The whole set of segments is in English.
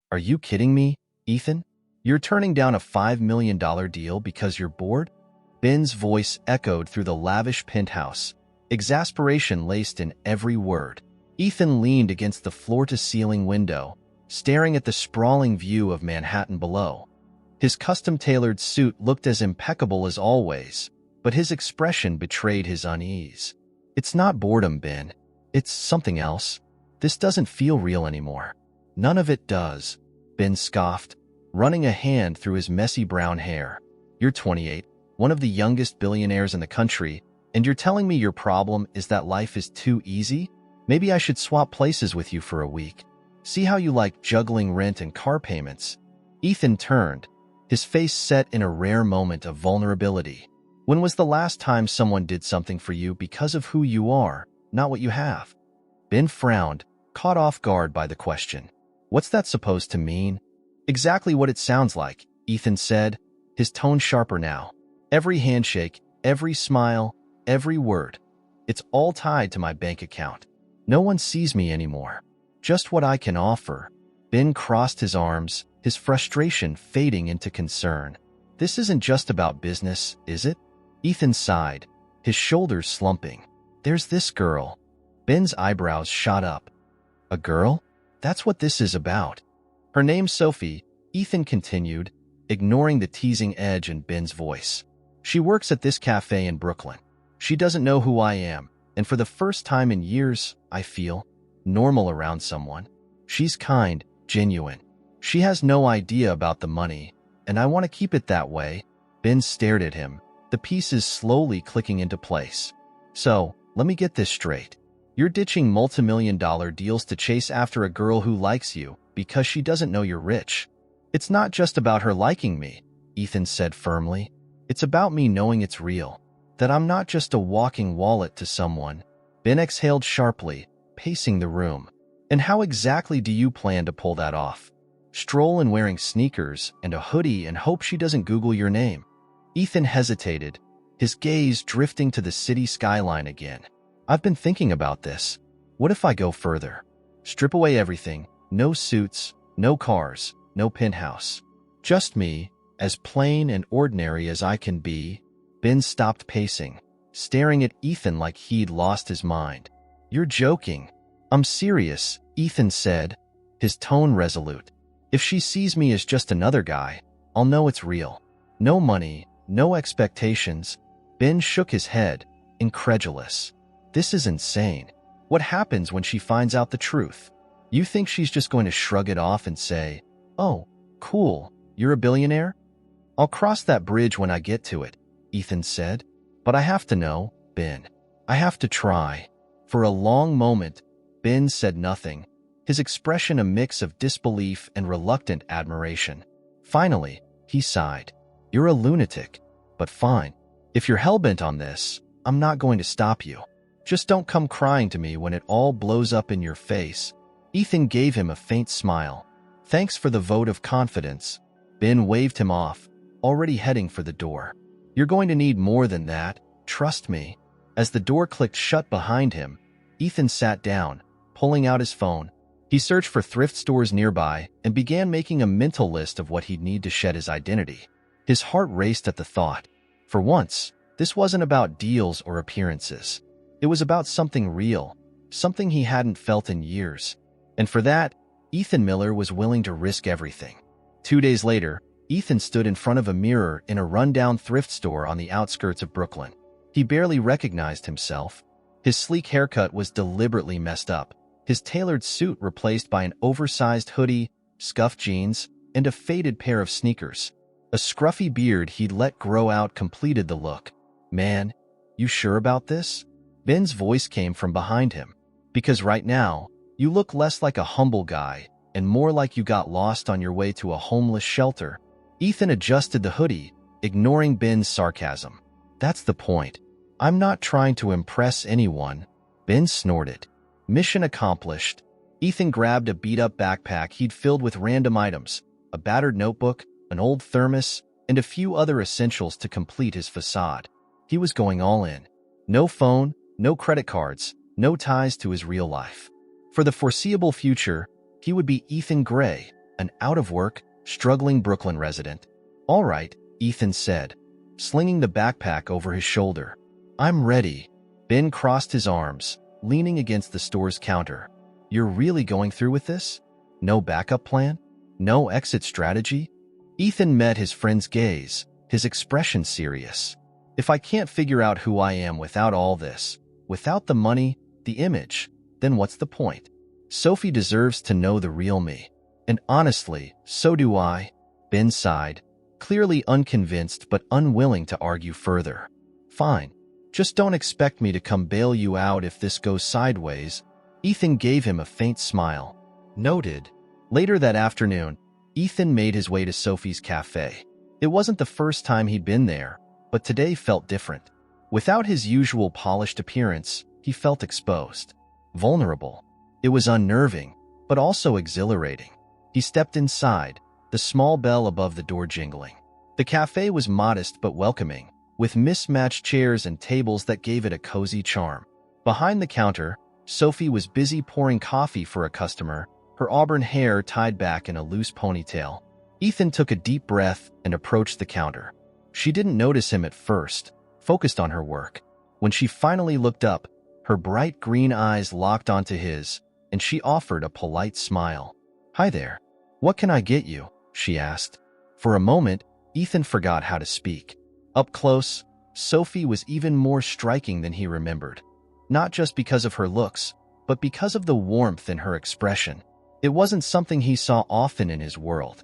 Are you kidding me, Ethan? You're turning down a $5 million deal because you're bored? Ben's voice echoed through the lavish penthouse, exasperation laced in every word. Ethan leaned against the floor-to-ceiling window, staring at the sprawling view of Manhattan below. His custom-tailored suit looked as impeccable as always, but his expression betrayed his unease. It's not boredom, Ben. It's something else. This doesn't feel real anymore. None of it does, Ben scoffed, running a hand through his messy brown hair. You're 28, one of the youngest billionaires in the country, and you're telling me your problem is that life is too easy? Maybe I should swap places with you for a week. See how you like juggling rent and car payments. Ethan turned, his face set in a rare moment of vulnerability. When was the last time someone did something for you because of who you are, not what you have? Ben frowned, caught off guard by the question. What's that supposed to mean? Exactly what it sounds like, Ethan said, his tone sharper now. Every handshake, every smile, every word. It's all tied to my bank account. No one sees me anymore. Just what I can offer. Ben crossed his arms, his frustration fading into concern. This isn't just about business, is it? Ethan sighed, his shoulders slumping. There's this girl. Ben's eyebrows shot up. A girl? That's what this is about. Her name's Sophie, Ethan continued, ignoring the teasing edge in Ben's voice. She works at this cafe in Brooklyn. She doesn't know who I am, and for the first time in years, I feel normal around someone. She's kind, genuine. She has no idea about the money, and I want to keep it that way. Ben stared at him, the pieces slowly clicking into place. So, let me get this straight. You're ditching multi-million-dollar deals to chase after a girl who likes you because she doesn't know you're rich. It's not just about her liking me, Ethan said firmly. It's about me knowing it's real, that I'm not just a walking wallet to someone. Ben exhaled sharply, pacing the room. And how exactly do you plan to pull that off? Stroll in wearing sneakers and a hoodie and hope she doesn't Google your name? Ethan hesitated, his gaze drifting to the city skyline again. I've been thinking about this. What if I go further? Strip away everything. No suits, no cars, no penthouse. Just me, as plain and ordinary as I can be. Ben stopped pacing, staring at Ethan like he'd lost his mind. You're joking. I'm serious, Ethan said, his tone resolute. If she sees me as just another guy, I'll know it's real. No money, no expectations. Ben shook his head, incredulous. This is insane. What happens when she finds out the truth? You think she's just going to shrug it off and say, "Oh, cool, you're a billionaire?" I'll cross that bridge when I get to it, Ethan said. But I have to know, Ben. I have to try. For a long moment, Ben said nothing, his expression a mix of disbelief and reluctant admiration. Finally, he sighed. You're a lunatic, but fine. If you're hellbent on this, I'm not going to stop you. Just don't come crying to me when it all blows up in your face. Ethan gave him a faint smile. Thanks for the vote of confidence. Ben waved him off, already heading for the door. You're going to need more than that, trust me. As the door clicked shut behind him, Ethan sat down, pulling out his phone. He searched for thrift stores nearby and began making a mental list of what he'd need to shed his identity. His heart raced at the thought. For once, this wasn't about deals or appearances. It was about something real, something he hadn't felt in years. And for that, Ethan Miller was willing to risk everything. 2 days later, Ethan stood in front of a mirror in a rundown thrift store on the outskirts of Brooklyn. He barely recognized himself. His sleek haircut was deliberately messed up, his tailored suit replaced by an oversized hoodie, scuffed jeans, and a faded pair of sneakers. A scruffy beard he'd let grow out completed the look. Man, you sure about this? Ben's voice came from behind him. Because right now, you look less like a humble guy and more like you got lost on your way to a homeless shelter. Ethan adjusted the hoodie, ignoring Ben's sarcasm. That's the point. I'm not trying to impress anyone. Ben snorted. Mission accomplished. Ethan grabbed a beat-up backpack he'd filled with random items, a battered notebook, an old thermos, and a few other essentials to complete his facade. He was going all in. No phone, no credit cards, no ties to his real life. For the foreseeable future, he would be Ethan Gray, an out-of-work, struggling Brooklyn resident. "All right," Ethan said, slinging the backpack over his shoulder. "I'm ready." Ben crossed his arms, leaning against the store's counter. "You're really going through with this? No backup plan? No exit strategy?" Ethan met his friend's gaze, his expression serious. "If I can't figure out who I am without all this, without the money, the image, then what's the point? Sophie deserves to know the real me. And honestly, so do I." Ben sighed, clearly unconvinced but unwilling to argue further. "Fine. Just don't expect me to come bail you out if this goes sideways." Ethan gave him a faint smile. Noted. Later that afternoon, Ethan made his way to Sophie's cafe. It wasn't the first time he'd been there, but today felt different. Without his usual polished appearance, he felt exposed, vulnerable. It was unnerving, but also exhilarating. He stepped inside, the small bell above the door jingling. The cafe was modest but welcoming, with mismatched chairs and tables that gave it a cozy charm. Behind the counter, Sophie was busy pouring coffee for a customer, her auburn hair tied back in a loose ponytail. Ethan took a deep breath and approached the counter. She didn't notice him at first, focused on her work. When she finally looked up, her bright green eyes locked onto his, and she offered a polite smile. "Hi there. What can I get you?" she asked. For a moment, Ethan forgot how to speak. Up close, Sophie was even more striking than he remembered. Not just because of her looks, but because of the warmth in her expression. It wasn't something he saw often in his world.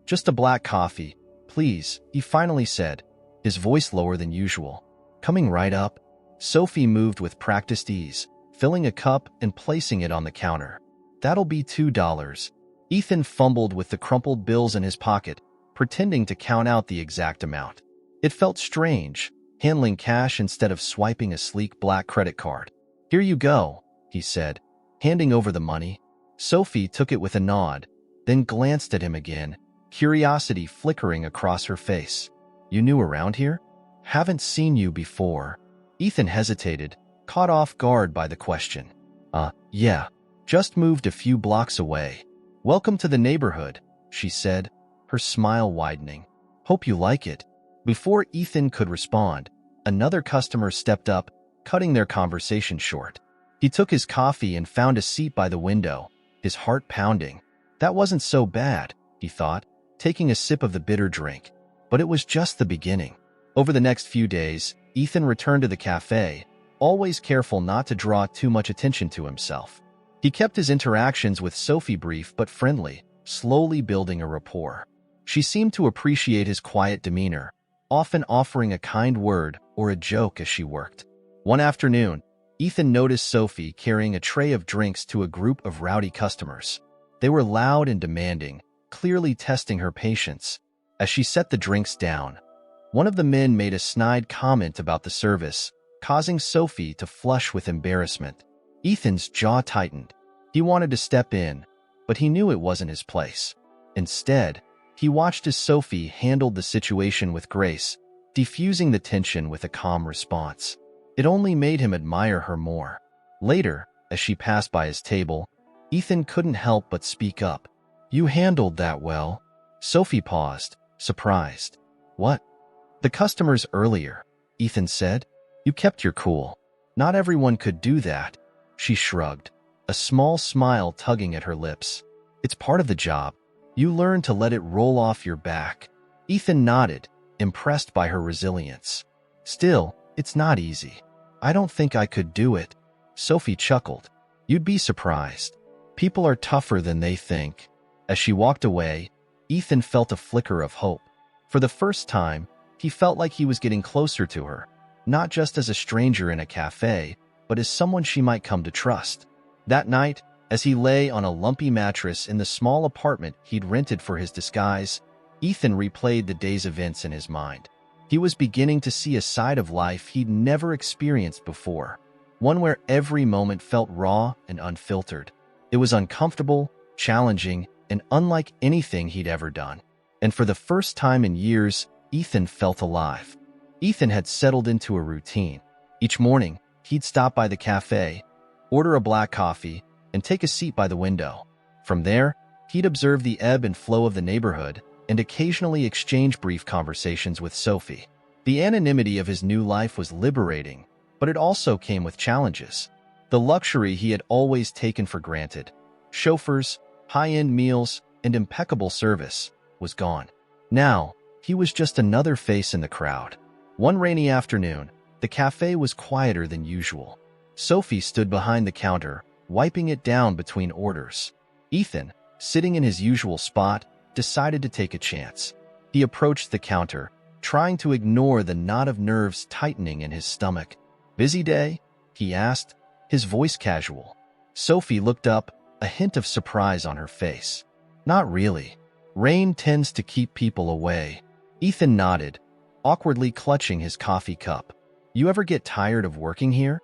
Just a black coffee, please," he finally said, his voice lower than usual. Coming right up, Sophie moved with practiced ease, filling a cup and placing it on the counter. "That'll be $2. Ethan fumbled with the crumpled bills in his pocket, pretending to count out the exact amount. It felt strange, handling cash instead of swiping a sleek black credit card. "Here you go," he said, handing over the money. Sophie took it with a nod, then glanced at him again, curiosity flickering across her face. "You new around here? Haven't seen you before." Ethan hesitated, caught off guard by the question. Yeah, just moved a few blocks away." "Welcome to the neighborhood," she said, her smile widening. "Hope you like it." Before Ethan could respond, another customer stepped up, cutting their conversation short. He took his coffee and found a seat by the window, his heart pounding. That wasn't so bad, he thought, taking a sip of the bitter drink. But it was just the beginning. Over the next few days, Ethan returned to the cafe, always careful not to draw too much attention to himself. He kept his interactions with Sophie brief but friendly, slowly building a rapport. She seemed to appreciate his quiet demeanor, often offering a kind word or a joke as she worked. One afternoon, Ethan noticed Sophie carrying a tray of drinks to a group of rowdy customers. They were loud and demanding, clearly testing her patience. As she set the drinks down, one of the men made a snide comment about the service, causing Sophie to flush with embarrassment. Ethan's jaw tightened. He wanted to step in, but he knew it wasn't his place. Instead, he watched as Sophie handled the situation with grace, diffusing the tension with a calm response. It only made him admire her more. Later, as she passed by his table, Ethan couldn't help but speak up. "You handled that well." Sophie paused, surprised. "What?" "The customers earlier," Ethan said. "You kept your cool. Not everyone could do that." She shrugged, a small smile tugging at her lips. "It's part of the job. You learn to let it roll off your back." Ethan nodded, impressed by her resilience. "Still, it's not easy. I don't think I could do it." Sophie chuckled. "You'd be surprised. People are tougher than they think." As she walked away, Ethan felt a flicker of hope. For the first time, he felt like he was getting closer to her, not just as a stranger in a cafe, but as someone she might come to trust. That night, as he lay on a lumpy mattress in the small apartment he'd rented for his disguise, Ethan replayed the day's events in his mind. He was beginning to see a side of life he'd never experienced before, one where every moment felt raw and unfiltered. It was uncomfortable, challenging, and unlike anything he'd ever done. And for the first time in years, Ethan felt alive. Ethan had settled into a routine. Each morning, he'd stop by the cafe, order a black coffee, and take a seat by the window. From there, He'd observe the ebb and flow of the neighborhood and occasionally exchange brief conversations with Sophie. The anonymity of his new life was liberating, but it also came with challenges. The luxury he had always taken for granted, chauffeurs, high-end meals, and impeccable service, was gone. Now, he was just another face in the crowd. One rainy afternoon, the cafe was quieter than usual. Sophie stood behind the counter, wiping it down between orders. Ethan, sitting in his usual spot, decided to take a chance. He approached the counter, trying to ignore the knot of nerves tightening in his stomach. "Busy day?" he asked, his voice casual. Sophie looked up, a hint of surprise on her face. "Not really. Rain tends to keep people away." Ethan nodded, awkwardly clutching his coffee cup. "You ever get tired of working here?"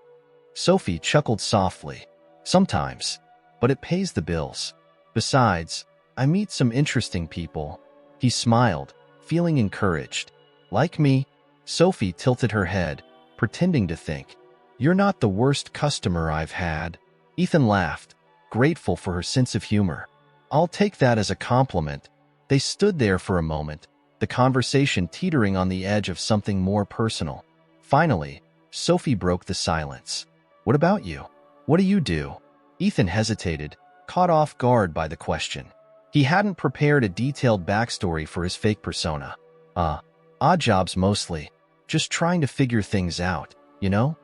Sophie chuckled softly. "Sometimes, but it pays the bills. Besides, I meet some interesting people." He smiled, feeling encouraged. "Like me?" Sophie tilted her head, pretending to think. "You're not the worst customer I've had." Ethan laughed, grateful for her sense of humor. "I'll take that as a compliment." They stood there for a moment, the conversation teetering on the edge of something more personal. Finally, Sophie broke the silence. "What about you? What do you do?" Ethan hesitated, caught off guard by the question. He hadn't prepared a detailed backstory for his fake persona. Odd jobs mostly. Just trying to figure things out, you know?"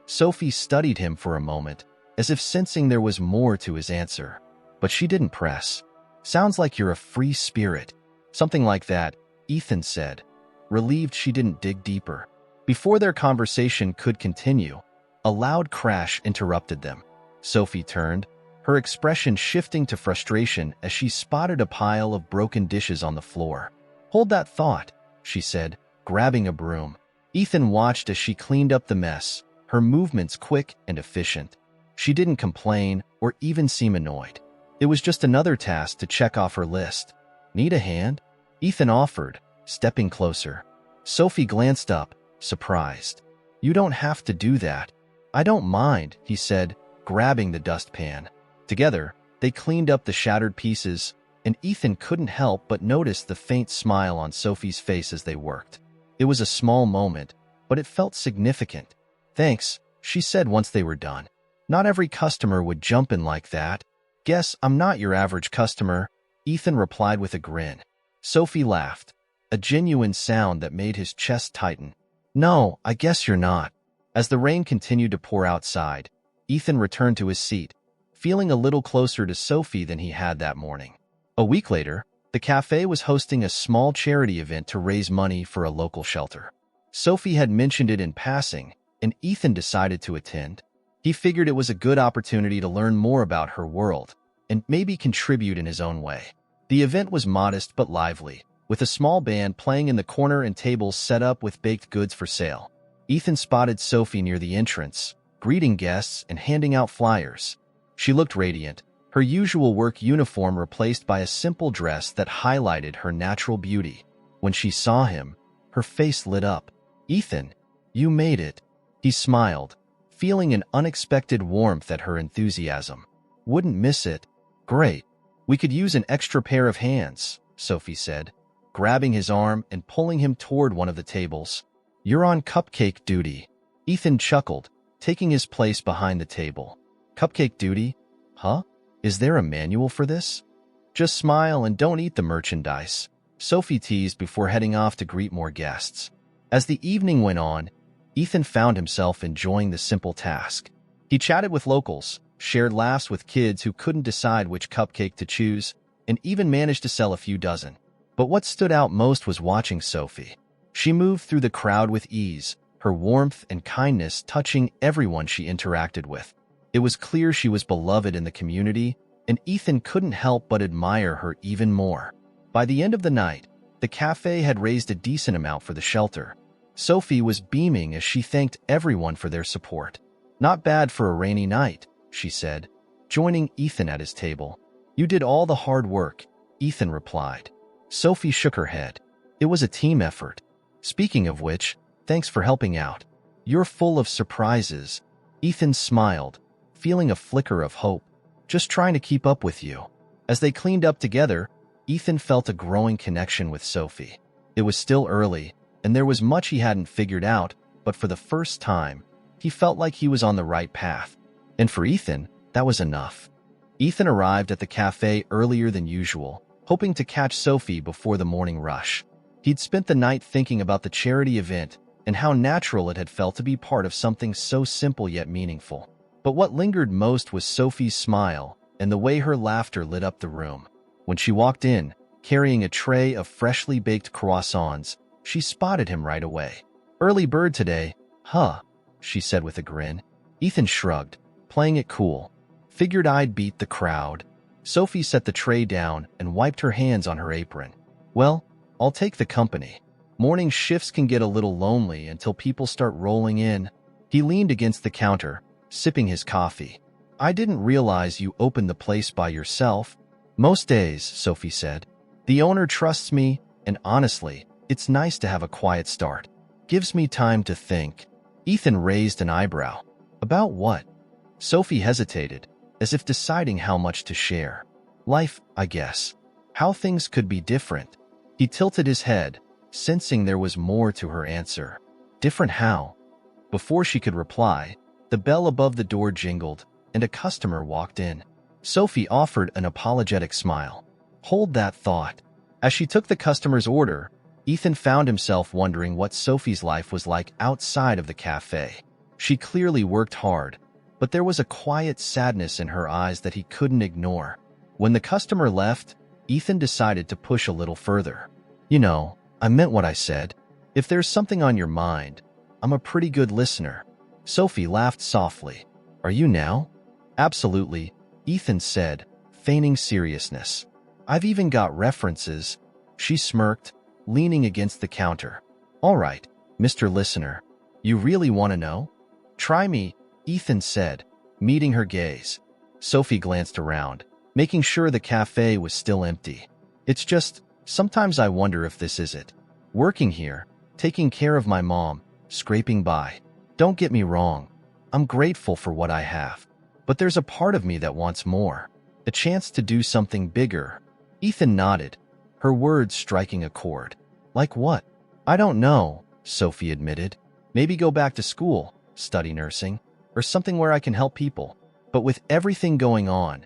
Sophie studied him for a moment, as if sensing there was more to his answer. But she didn't press. "Sounds like you're a free spirit." "Something like that," Ethan said, relieved she didn't dig deeper. Before their conversation could continue, a loud crash interrupted them. Sophie turned, her expression shifting to frustration as she spotted a pile of broken dishes on the floor. "Hold that thought," she said, grabbing a broom. Ethan watched as she cleaned up the mess, her movements quick and efficient. She didn't complain or even seem annoyed. It was just another task to check off her list. "Need a hand?" Ethan offered, stepping closer. Sophie glanced up, surprised. "You don't have to do that." "I don't mind," he said, grabbing the dustpan. Together, they cleaned up the shattered pieces, and Ethan couldn't help but notice the faint smile on Sophie's face as they worked. It was a small moment, but it felt significant. "Thanks," she said once they were done. "Not every customer would jump in like that." "Guess I'm not your average customer," Ethan replied with a grin. Sophie laughed, a genuine sound that made his chest tighten. "No, I guess you're not." As the rain continued to pour outside, Ethan returned to his seat, feeling a little closer to Sophie than he had that morning. A week later, the cafe was hosting a small charity event to raise money for a local shelter. Sophie had mentioned it in passing, and Ethan decided to attend. He figured it was a good opportunity to learn more about her world and maybe contribute in his own way. The event was modest but lively, with a small band playing in the corner and tables set up with baked goods for sale. Ethan spotted Sophie near the entrance, greeting guests and handing out flyers. She looked radiant, her usual work uniform replaced by a simple dress that highlighted her natural beauty. When she saw him, her face lit up. "Ethan, you made it." He smiled, feeling an unexpected warmth at her enthusiasm. "Wouldn't miss it." "Great. We could use an extra pair of hands," Sophie said, grabbing his arm and pulling him toward one of the tables. "You're on cupcake duty." Ethan chuckled, taking his place behind the table. "Cupcake duty? Huh? Is there a manual for this?" "Just smile and don't eat the merchandise," Sophie teased before heading off to greet more guests. As the evening went on, Ethan found himself enjoying the simple task. He chatted with locals, shared laughs with kids who couldn't decide which cupcake to choose, and even managed to sell a few dozen. But what stood out most was watching Sophie. She moved through the crowd with ease, her warmth and kindness touching everyone she interacted with. It was clear she was beloved in the community, and Ethan couldn't help but admire her even more. By the end of the night, the cafe had raised a decent amount for the shelter. Sophie was beaming as she thanked everyone for their support. "Not bad for a rainy night," she said, joining Ethan at his table. "You did all the hard work," Ethan replied. Sophie shook her head. "It was a team effort. Speaking of which, thanks for helping out. You're full of surprises." Ethan smiled, feeling a flicker of hope. "Just trying to keep up with you." As they cleaned up together, Ethan felt a growing connection with Sophie. It was still early, and there was much he hadn't figured out, but for the first time, he felt like he was on the right path. And for Ethan, that was enough. Ethan arrived at the cafe earlier than usual, hoping to catch Sophie before the morning rush. He'd spent the night thinking about the charity event and how natural it had felt to be part of something so simple yet meaningful. But what lingered most was Sophie's smile and the way her laughter lit up the room. When she walked in, carrying a tray of freshly baked croissants, she spotted him right away. "Early bird today, huh?" she said with a grin. Ethan shrugged, playing it cool. "Figured I'd beat the crowd." Sophie set the tray down and wiped her hands on her apron. "Well, I'll take the company. Morning shifts can get a little lonely until people start rolling in." He leaned against the counter, sipping his coffee. "I didn't realize you opened the place by yourself." "Most days," Sophie said. "The owner trusts me, and honestly, it's nice to have a quiet start. Gives me time to think." Ethan raised an eyebrow. "About what?" Sophie hesitated, as if deciding how much to share. "Life, I guess. How things could be different." He tilted his head, sensing there was more to her answer. "Different how?" Before she could reply, the bell above the door jingled, and a customer walked in. Sophie offered an apologetic smile. "Hold that thought." As she took the customer's order, Ethan found himself wondering what Sophie's life was like outside of the cafe. She clearly worked hard, but there was a quiet sadness in her eyes that he couldn't ignore. When the customer left, Ethan decided to push a little further. "You know, I meant what I said. If there's something on your mind, I'm a pretty good listener." Sophie laughed softly. "Are you now?" "Absolutely," Ethan said, feigning seriousness. "I've even got references." She smirked, leaning against the counter. "All right, Mr. Listener, you really want to know?" "Try me," Ethan said, meeting her gaze. Sophie glanced around, making sure the cafe was still empty. "It's just, sometimes I wonder if this is it. Working here, taking care of my mom, scraping by. Don't get me wrong, I'm grateful for what I have. But there's a part of me that wants more. A chance to do something bigger." Ethan nodded, her words striking a chord. "Like what?" "I don't know," Sophie admitted. "Maybe go back to school, study nursing, or something where I can help people. But with everything going on,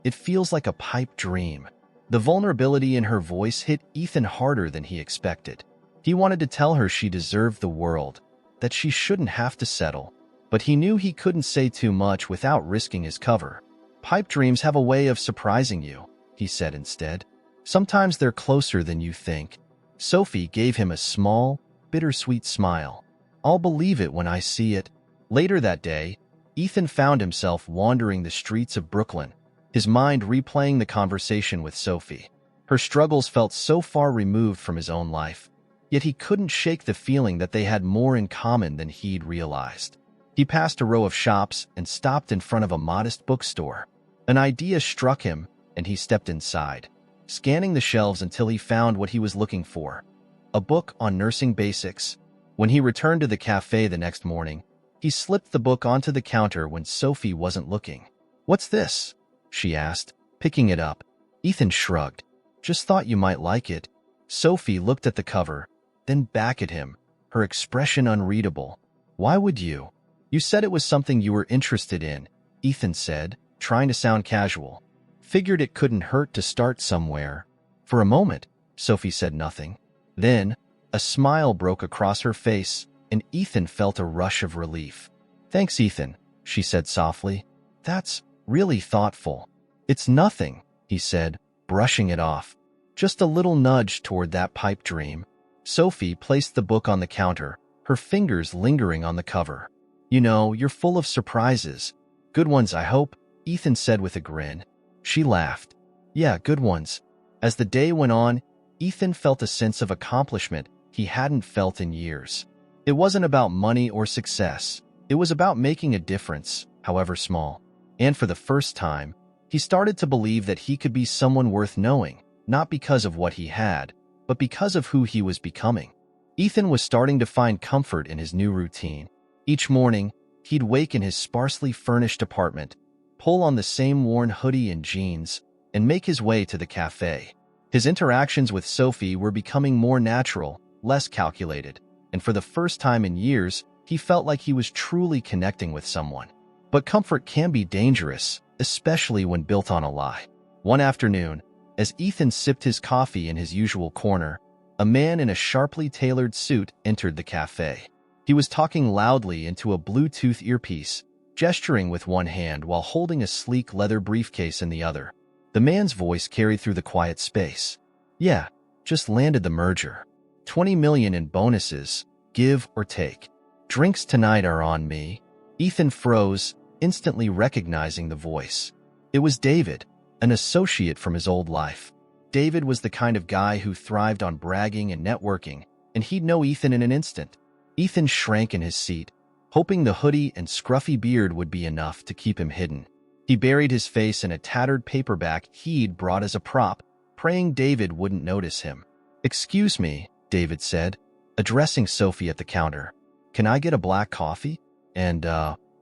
it feels like a pipe dream." The vulnerability in her voice hit Ethan harder than he expected. He wanted to tell her she deserved the world, that she shouldn't have to settle. But he knew he couldn't say too much without risking his cover. "Pipe dreams have a way of surprising you," he said instead. "Sometimes they're closer than you think." Sophie gave him a small, bittersweet smile. "I'll believe it when I see it." Later that day, Ethan found himself wandering the streets of Brooklyn, his mind replaying the conversation with Sophie. Her struggles felt so far removed from his own life, yet he couldn't shake the feeling that they had more in common than he'd realized. He passed a row of shops and stopped in front of a modest bookstore. An idea struck him, and he stepped inside, scanning the shelves until he found what he was looking for: a book on nursing basics. When he returned to the cafe the next morning, he slipped the book onto the counter when Sophie wasn't looking. "What's this?" she asked, picking it up. Ethan shrugged. "Just thought you might like it." Sophie looked at the cover, then back at him, her expression unreadable. "Why would you?" "You said it was something you were interested in," Ethan said, trying to sound casual. "Figured it couldn't hurt to start somewhere." For a moment, Sophie said nothing. Then, a smile broke across her face, and Ethan felt a rush of relief. "Thanks, Ethan," she said softly. "That's really thoughtful." "It's nothing," he said, brushing it off. "Just a little nudge toward that pipe dream." Sophie placed the book on the counter, her fingers lingering on the cover. "You know, you're full of surprises. Good ones, I hope," Ethan said with a grin. She laughed. "Yeah, good ones." As the day went on, Ethan felt a sense of accomplishment he hadn't felt in years. It wasn't about money or success. It was about making a difference, however small. And for the first time, he started to believe that he could be someone worth knowing, not because of what he had, but because of who he was becoming. Ethan was starting to find comfort in his new routine. Each morning, he'd wake in his sparsely furnished apartment, pull on the same worn hoodie and jeans, and make his way to the cafe. His interactions with Sophie were becoming more natural, less calculated, and for the first time in years, he felt like he was truly connecting with someone. But comfort can be dangerous, especially when built on a lie. One afternoon, as Ethan sipped his coffee in his usual corner, a man in a sharply tailored suit entered the cafe. He was talking loudly into a Bluetooth earpiece, gesturing with one hand while holding a sleek leather briefcase in the other. The man's voice carried through the quiet space. "Yeah, just landed the merger. 20 million in bonuses, give or take. Drinks tonight are on me." Ethan froze, instantly recognizing the voice. It was David, an associate from his old life. David was the kind of guy who thrived on bragging and networking, and he'd know Ethan in an instant. Ethan shrank in his seat, hoping the hoodie and scruffy beard would be enough to keep him hidden. He buried his face in a tattered paperback he'd brought as a prop, praying David wouldn't notice him. "Excuse me," David said, addressing Sophie at the counter. "Can I get a black coffee? And,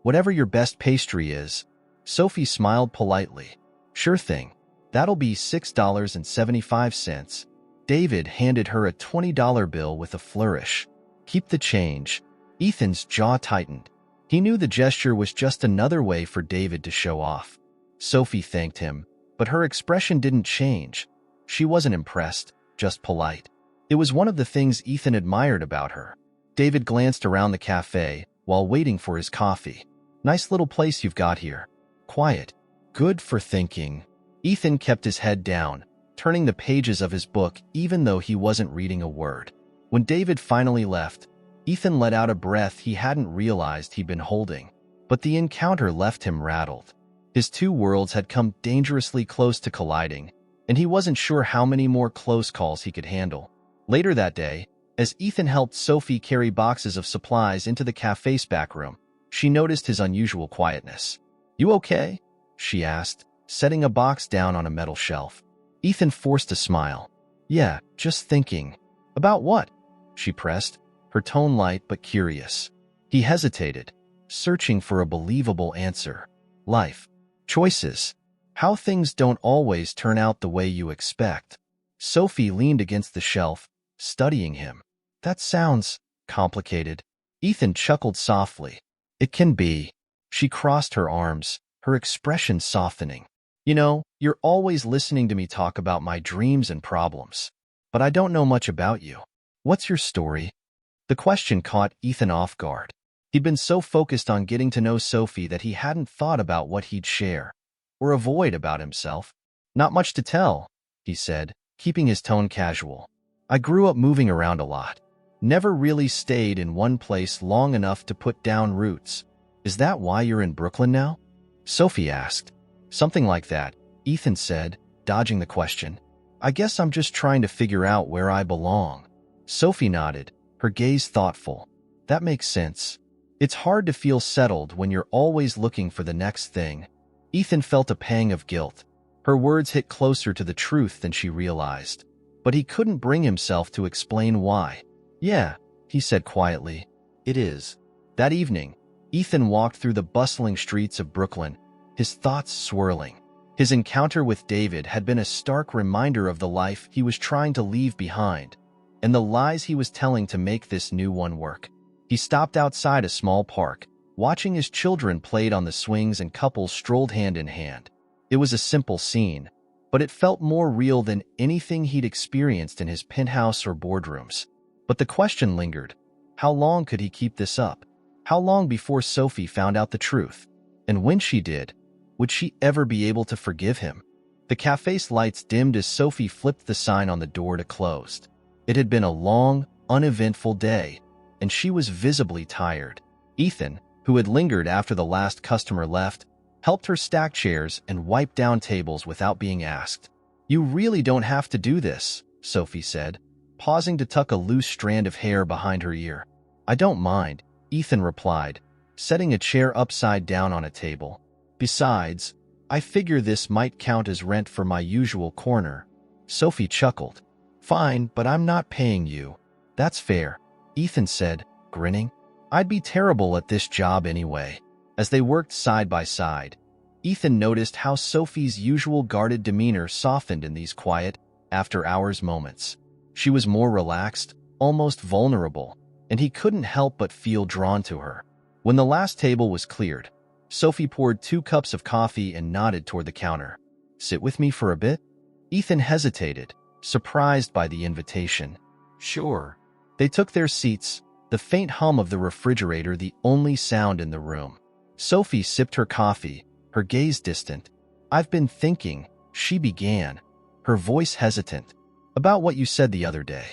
whatever your best pastry is." Sophie smiled politely. "Sure thing. That'll be $6.75. David handed her a $20 bill with a flourish. "Keep the change." Ethan's jaw tightened. He knew the gesture was just another way for David to show off. Sophie thanked him, but her expression didn't change. She wasn't impressed, just polite. It was one of the things Ethan admired about her. David glanced around the cafe while waiting for his coffee. "Nice little place you've got here. Quiet. Good for thinking." Ethan kept his head down, turning the pages of his book even though he wasn't reading a word. When David finally left, Ethan let out a breath he hadn't realized he'd been holding. But the encounter left him rattled. His two worlds had come dangerously close to colliding, and he wasn't sure how many more close calls he could handle. Later that day, as Ethan helped Sophie carry boxes of supplies into the cafe's back room, she noticed his unusual quietness. "You okay?" she asked, setting a box down on a metal shelf. Ethan forced a smile. "Yeah, just thinking." "About what?" she pressed, her tone light but curious. He hesitated, searching for a believable answer. Life. Choices. How things don't always turn out the way you expect. Sophie leaned against the shelf, studying him. "That sounds complicated." Ethan chuckled softly. "It can be." She crossed her arms, her expression softening. "You know, you're always listening to me talk about my dreams and problems. But I don't know much about you. What's your story?" The question caught Ethan off guard. He'd been so focused on getting to know Sophie that he hadn't thought about what he'd share or avoid about himself. "Not much to tell," he said, keeping his tone casual. "I grew up moving around a lot. Never really stayed in one place long enough to put down roots." "Is that why you're in Brooklyn now?" Sophie asked. "Something like that," Ethan said, dodging the question. "I guess I'm just trying to figure out where I belong." Sophie nodded, her gaze thoughtful. "That makes sense. It's hard to feel settled when you're always looking for the next thing." Ethan felt a pang of guilt. Her words hit closer to the truth than she realized. But he couldn't bring himself to explain why. "Yeah," he said quietly. "It is." That evening, Ethan walked through the bustling streets of Brooklyn, his thoughts swirling. His encounter with David had been a stark reminder of the life he was trying to leave behind, and the lies he was telling to make this new one work. He stopped outside a small park, watching as children played on the swings and couples strolled hand in hand. It was a simple scene, but it felt more real than anything he'd experienced in his penthouse or boardrooms. But the question lingered. How long could he keep this up? How long before Sophie found out the truth? And when she did, would she ever be able to forgive him? The cafe's lights dimmed as Sophie flipped the sign on the door to closed. It had been a long, uneventful day, and she was visibly tired. Ethan, who had lingered after the last customer left, helped her stack chairs and wipe down tables without being asked. "You really don't have to do this," Sophie said, pausing to tuck a loose strand of hair behind her ear. "I don't mind," Ethan replied, setting a chair upside down on a table. "Besides, I figure this might count as rent for my usual corner." Sophie chuckled. "Fine, but I'm not paying you." "That's fair," Ethan said, grinning. "I'd be terrible at this job anyway." As they worked side by side, Ethan noticed how Sophie's usual guarded demeanor softened in these quiet, after-hours moments. She was more relaxed, almost vulnerable, and he couldn't help but feel drawn to her. When the last table was cleared, Sophie poured 2 cups of coffee and nodded toward the counter. "Sit with me for a bit?" Ethan hesitated, surprised by the invitation. "Sure." They took their seats, the faint hum of the refrigerator the only sound in the room. Sophie sipped her coffee, her gaze distant. "I've been thinking," she began, her voice hesitant, "about what you said the other day.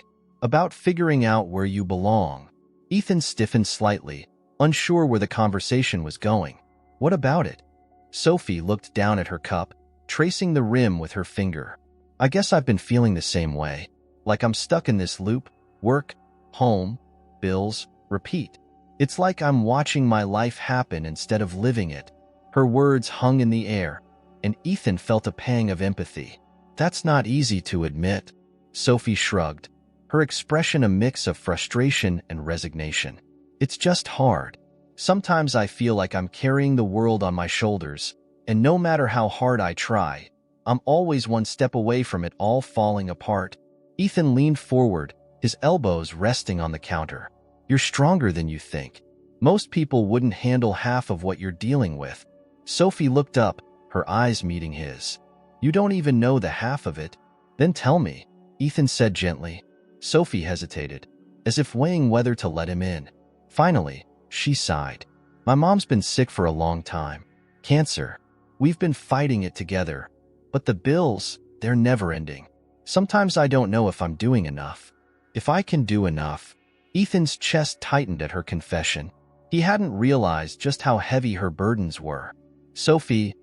About figuring out where you belong." Ethan stiffened slightly, unsure where the conversation was going. "What about it?" Sophie looked down at her cup, tracing the rim with her finger. "I guess I've been feeling the same way. Like I'm stuck in this loop. Work, home, bills, repeat. It's like I'm watching my life happen instead of living it." Her words hung in the air, and Ethan felt a pang of empathy. "That's not easy to admit." Sophie shrugged, her expression a mix of frustration and resignation. "It's just hard. Sometimes I feel like I'm carrying the world on my shoulders, and no matter how hard I try, I'm always one step away from it all falling apart." Ethan leaned forward, his elbows resting on the counter. "You're stronger than you think. Most people wouldn't handle half of what you're dealing with." Sophie looked up, her eyes meeting his. "You don't even know the half of it." "Then tell me," Ethan said gently. Sophie hesitated, as if weighing whether to let him in. Finally, she sighed. "My mom's been sick for a long time. Cancer. We've been fighting it together. But the bills, they're never ending. Sometimes I don't know if I'm doing enough. If I can do enough." Ethan's chest tightened at her confession. He hadn't realized just how heavy her burdens were. "Sophie,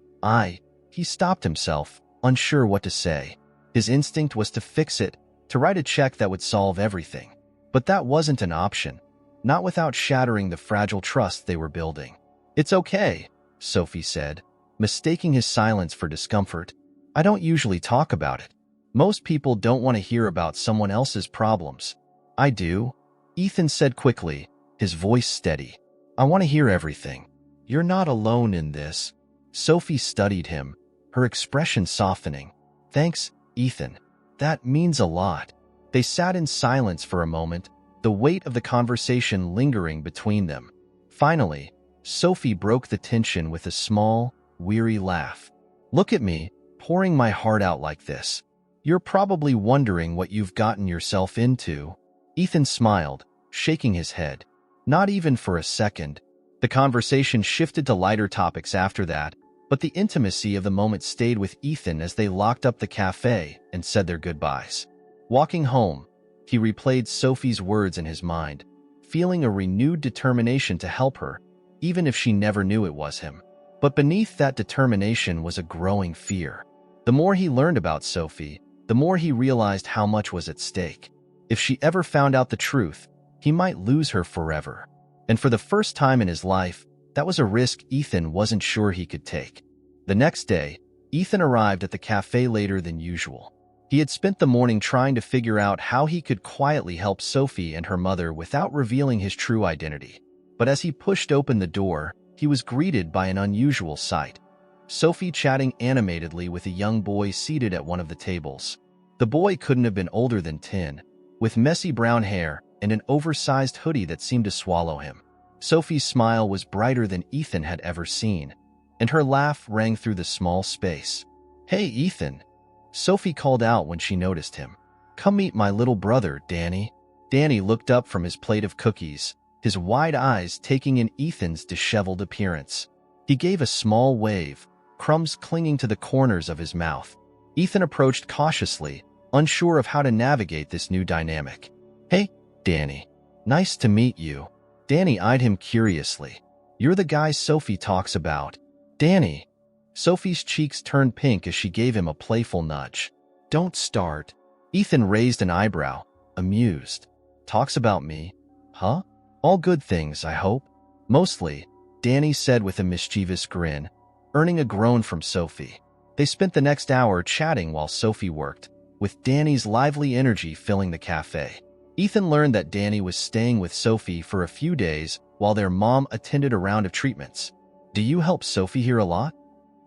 He stopped himself, unsure what to say. His instinct was to fix it, to write a check that would solve everything. But that wasn't an option, not without shattering the fragile trust they were building. "It's okay," Sophie said, mistaking his silence for discomfort. "I don't usually talk about it. Most people don't want to hear about someone else's problems." "I do," Ethan said quickly, his voice steady. "I want to hear everything. You're not alone in this." Sophie studied him, her expression softening. "Thanks, Ethan. That means a lot." They sat in silence for a moment, the weight of the conversation lingering between them. Finally, Sophie broke the tension with a small, weary laugh. "Look at me, pouring my heart out like this. You're probably wondering what you've gotten yourself into." Ethan smiled, shaking his head. Not even for a second. The conversation shifted to lighter topics after that, but the intimacy of the moment stayed with Ethan as they locked up the cafe and said their goodbyes. Walking home, he replayed Sophie's words in his mind, feeling a renewed determination to help her, even if she never knew it was him. But beneath that determination was a growing fear. The more he learned about Sophie, the more he realized how much was at stake. If she ever found out the truth, he might lose her forever. And for the first time in his life, that was a risk Ethan wasn't sure he could take. The next day, Ethan arrived at the cafe later than usual. He had spent the morning trying to figure out how he could quietly help Sophie and her mother without revealing his true identity. But as he pushed open the door, he was greeted by an unusual sight. Sophie chatting animatedly with a young boy seated at one of the tables. The boy couldn't have been older than 10, with messy brown hair and an oversized hoodie that seemed to swallow him. Sophie's smile was brighter than Ethan had ever seen, and her laugh rang through the small space. "Hey, Ethan," Sophie called out when she noticed him. "Come meet my little brother, Danny." Danny looked up from his plate of cookies, his wide eyes taking in Ethan's disheveled appearance. He gave a small wave, crumbs clinging to the corners of his mouth. Ethan approached cautiously, unsure of how to navigate this new dynamic. "Hey, Danny. Nice to meet you." Danny eyed him curiously. "You're the guy Sophie talks about." "Danny." Sophie's cheeks turned pink as she gave him a playful nudge. "Don't start." Ethan raised an eyebrow, amused. "Talks about me? Huh? All good things, I hope." "Mostly," Danny said with a mischievous grin, earning a groan from Sophie. They spent the next hour chatting while Sophie worked, with Danny's lively energy filling the cafe. Ethan learned that Danny was staying with Sophie for a few days while their mom attended a round of treatments. "Do you help Sophie here a lot?"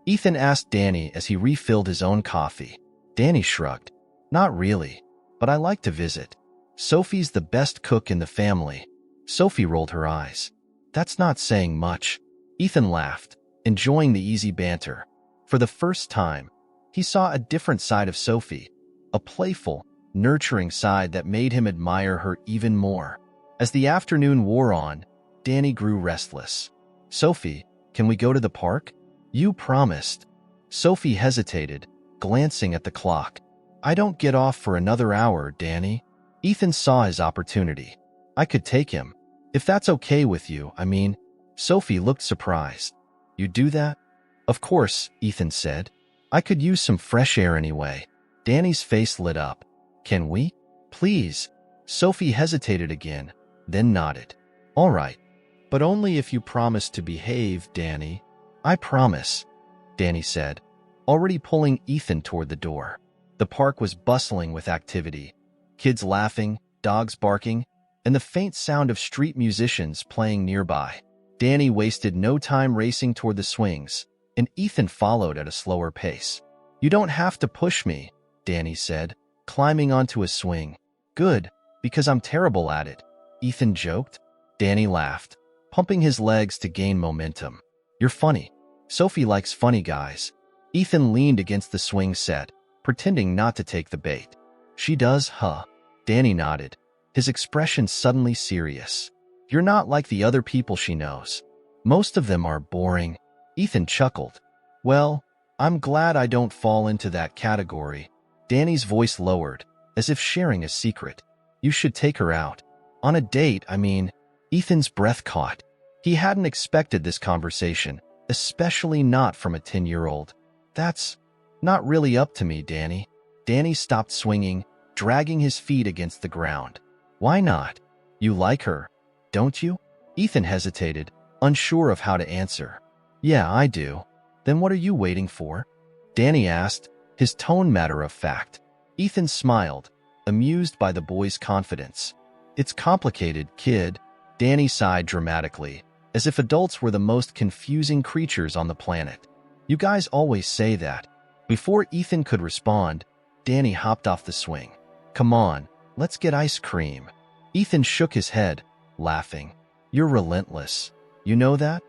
Ethan asked Danny as he refilled his own coffee. Danny shrugged. Not really, but I like to visit. Sophie's the best cook in the family. Sophie rolled her eyes. That's not saying much. Ethan laughed, enjoying the easy banter. For the first time, he saw a different side of Sophie, a playful, nurturing side that made him admire her even more. As the afternoon wore on, Danny grew restless. Sophie, can we go to the park? You promised. Sophie hesitated, glancing at the clock. I don't get off for another hour, Danny. Ethan saw his opportunity. I could take him. If that's okay with you, I mean. Sophie looked surprised. You do that? Of course, Ethan said. I could use some fresh air anyway. Danny's face lit up. Can we? Please. Sophie hesitated again, then nodded. All right, but only if you promise to behave, Danny. I promise, Danny said, already pulling Ethan toward the door. The park was bustling with activity. Kids laughing, dogs barking, and the faint sound of street musicians playing nearby. Danny wasted no time racing toward the swings, and Ethan followed at a slower pace. You don't have to push me, Danny said, climbing onto a swing. Good, because I'm terrible at it, Ethan joked. Danny laughed, pumping his legs to gain momentum. You're funny. Sophie likes funny guys. Ethan leaned against the swing set, pretending not to take the bait. She does, huh? Danny nodded, his expression suddenly serious. You're not like the other people she knows. Most of them are boring. Ethan chuckled. Well, I'm glad I don't fall into that category. Danny's voice lowered, as if sharing a secret. You should take her out. On a date, I mean. Ethan's breath caught. He hadn't expected this conversation, especially not from a 10-year-old. That's not really up to me, Danny. Danny stopped swinging, dragging his feet against the ground. Why not? You like her, don't you? Ethan hesitated, unsure of how to answer. Yeah, I do. Then what are you waiting for? Danny asked, his tone matter-of-fact. Ethan smiled, amused by the boy's confidence. It's complicated, kid. Danny sighed dramatically, as if adults were the most confusing creatures on the planet. You guys always say that. Before Ethan could respond, Danny hopped off the swing. Come on, let's get ice cream. Ethan shook his head, laughing. You're relentless. You know that?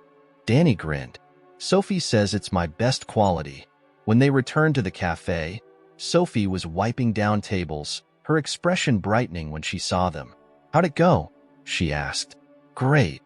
Danny grinned. Sophie says it's my best quality. When they returned to the cafe, Sophie was wiping down tables, her expression brightening when she saw them. How'd it go? She asked. Great,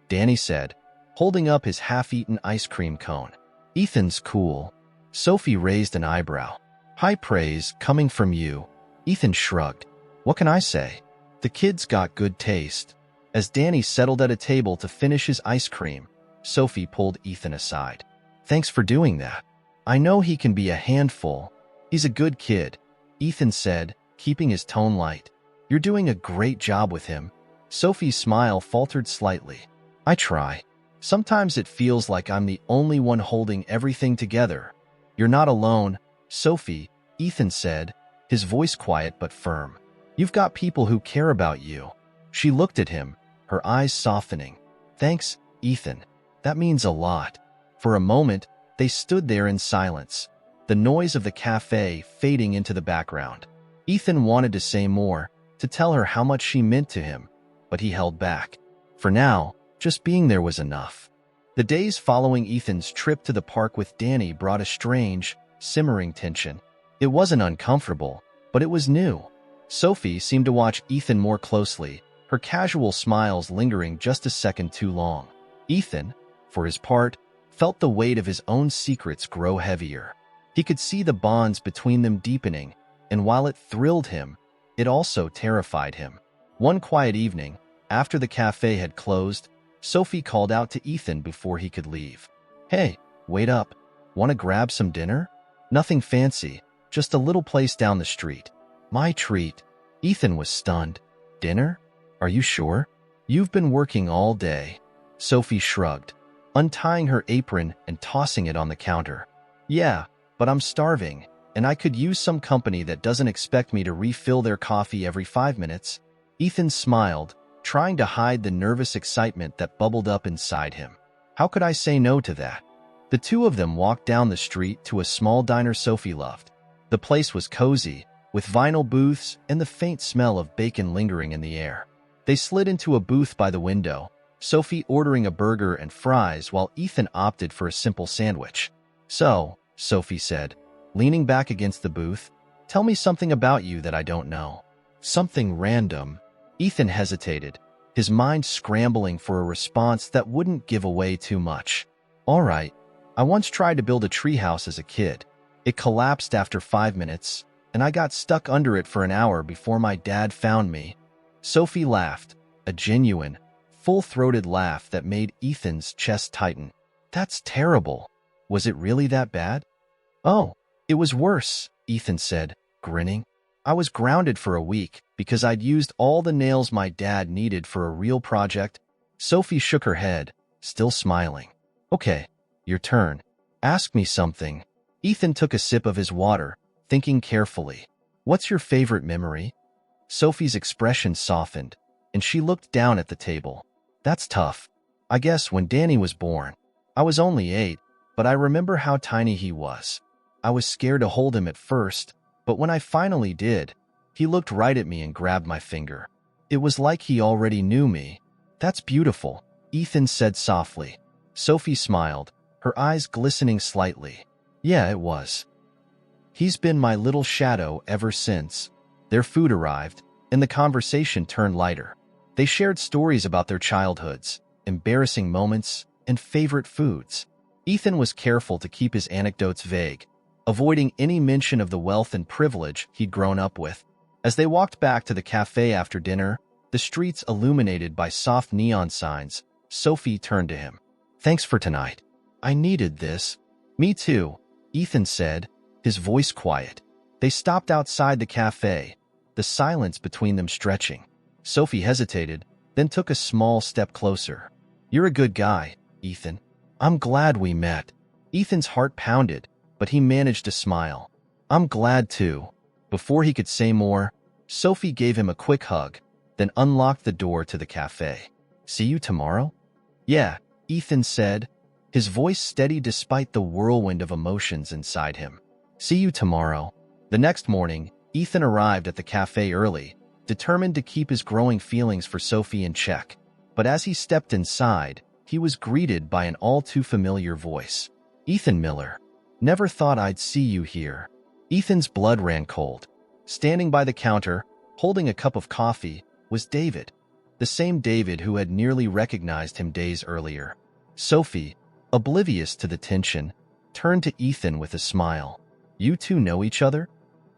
Danny said, holding up his half-eaten ice cream cone. Ethan's cool. Sophie raised an eyebrow. High praise coming from you. Ethan shrugged. What can I say? The kid's got good taste. As Danny settled at a table to finish his ice cream, Sophie pulled Ethan aside. Thanks for doing that. I know he can be a handful. He's a good kid, Ethan said, keeping his tone light. You're doing a great job with him. Sophie's smile faltered slightly. I try. Sometimes it feels like I'm the only one holding everything together. You're not alone, Sophie, Ethan said, his voice quiet but firm. You've got people who care about you. She looked at him, her eyes softening. Thanks, Ethan. That means a lot. For a moment, they stood there in silence, the noise of the cafe fading into the background. Ethan wanted to say more, to tell her how much she meant to him, but he held back. For now, just being there was enough. The days following Ethan's trip to the park with Danny brought a strange, simmering tension. It wasn't uncomfortable, but it was new. Sophie seemed to watch Ethan more closely, her casual smiles lingering just a second too long. Ethan, for his part, felt the weight of his own secrets grow heavier. He could see the bonds between them deepening, and while it thrilled him, it also terrified him. One quiet evening, after the cafe had closed, Sophie called out to Ethan before he could leave. Hey, wait up. Want to grab some dinner? Nothing fancy, just a little place down the street. My treat. Ethan was stunned. Dinner? Are you sure? You've been working all day. Sophie shrugged, untying her apron and tossing it on the counter. Yeah, but I'm starving, and I could use some company that doesn't expect me to refill their coffee every 5 minutes. Ethan smiled, trying to hide the nervous excitement that bubbled up inside him. How could I say no to that? The two of them walked down the street to a small diner Sophie loved. The place was cozy, with vinyl booths and the faint smell of bacon lingering in the air. They slid into a booth by the window, Sophie ordering a burger and fries while Ethan opted for a simple sandwich. "So," Sophie said, leaning back against the booth, "tell me something about you that I don't know." "Something random." Ethan hesitated, his mind scrambling for a response that wouldn't give away too much. "All right. I once tried to build a treehouse as a kid. It collapsed after 5 minutes, and I got stuck under it for an hour before my dad found me." Sophie laughed, a genuine, full-throated laugh that made Ethan's chest tighten. "That's terrible. Was it really that bad?" "Oh, it was worse," Ethan said, grinning. "I was grounded for a week because I'd used all the nails my dad needed for a real project." Sophie shook her head, still smiling. "Okay, your turn. Ask me something." Ethan took a sip of his water, thinking carefully. "What's your favorite memory?" Sophie's expression softened, and she looked down at the table. "That's tough. I guess when Danny was born. I was only 8, but I remember how tiny he was. I was scared to hold him at first, but when I finally did, he looked right at me and grabbed my finger. It was like he already knew me." "That's beautiful," Ethan said softly. Sophie smiled, her eyes glistening slightly. "Yeah, it was. He's been my little shadow ever since." Their food arrived, and the conversation turned lighter. They shared stories about their childhoods, embarrassing moments, and favorite foods. Ethan was careful to keep his anecdotes vague, avoiding any mention of the wealth and privilege he'd grown up with. As they walked back to the cafe after dinner, the streets illuminated by soft neon signs, Sophie turned to him. "Thanks for tonight. I needed this." "Me too," Ethan said, his voice quiet. They stopped outside the cafe, the silence between them stretching. Sophie hesitated, then took a small step closer. "You're a good guy, Ethan. I'm glad we met." Ethan's heart pounded, but he managed to smile. "I'm glad too." Before he could say more, Sophie gave him a quick hug, then unlocked the door to the cafe. "See you tomorrow?" "Yeah," Ethan said, his voice steady despite the whirlwind of emotions inside him. "See you tomorrow." The next morning, Ethan arrived at the cafe early, determined to keep his growing feelings for Sophie in check. But as he stepped inside, he was greeted by an all-too-familiar voice. "Ethan Miller. Never thought I'd see you here." Ethan's blood ran cold. Standing by the counter, holding a cup of coffee, was David, the same David who had nearly recognized him days earlier. Sophie, oblivious to the tension, turned to Ethan with a smile. "You two know each other?"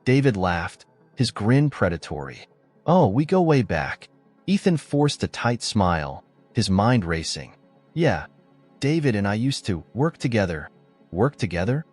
David laughed, his grin predatory. "Oh, we go way back." Ethan forced a tight smile, his mind racing. "Yeah, David and I used to work together." "Work together?"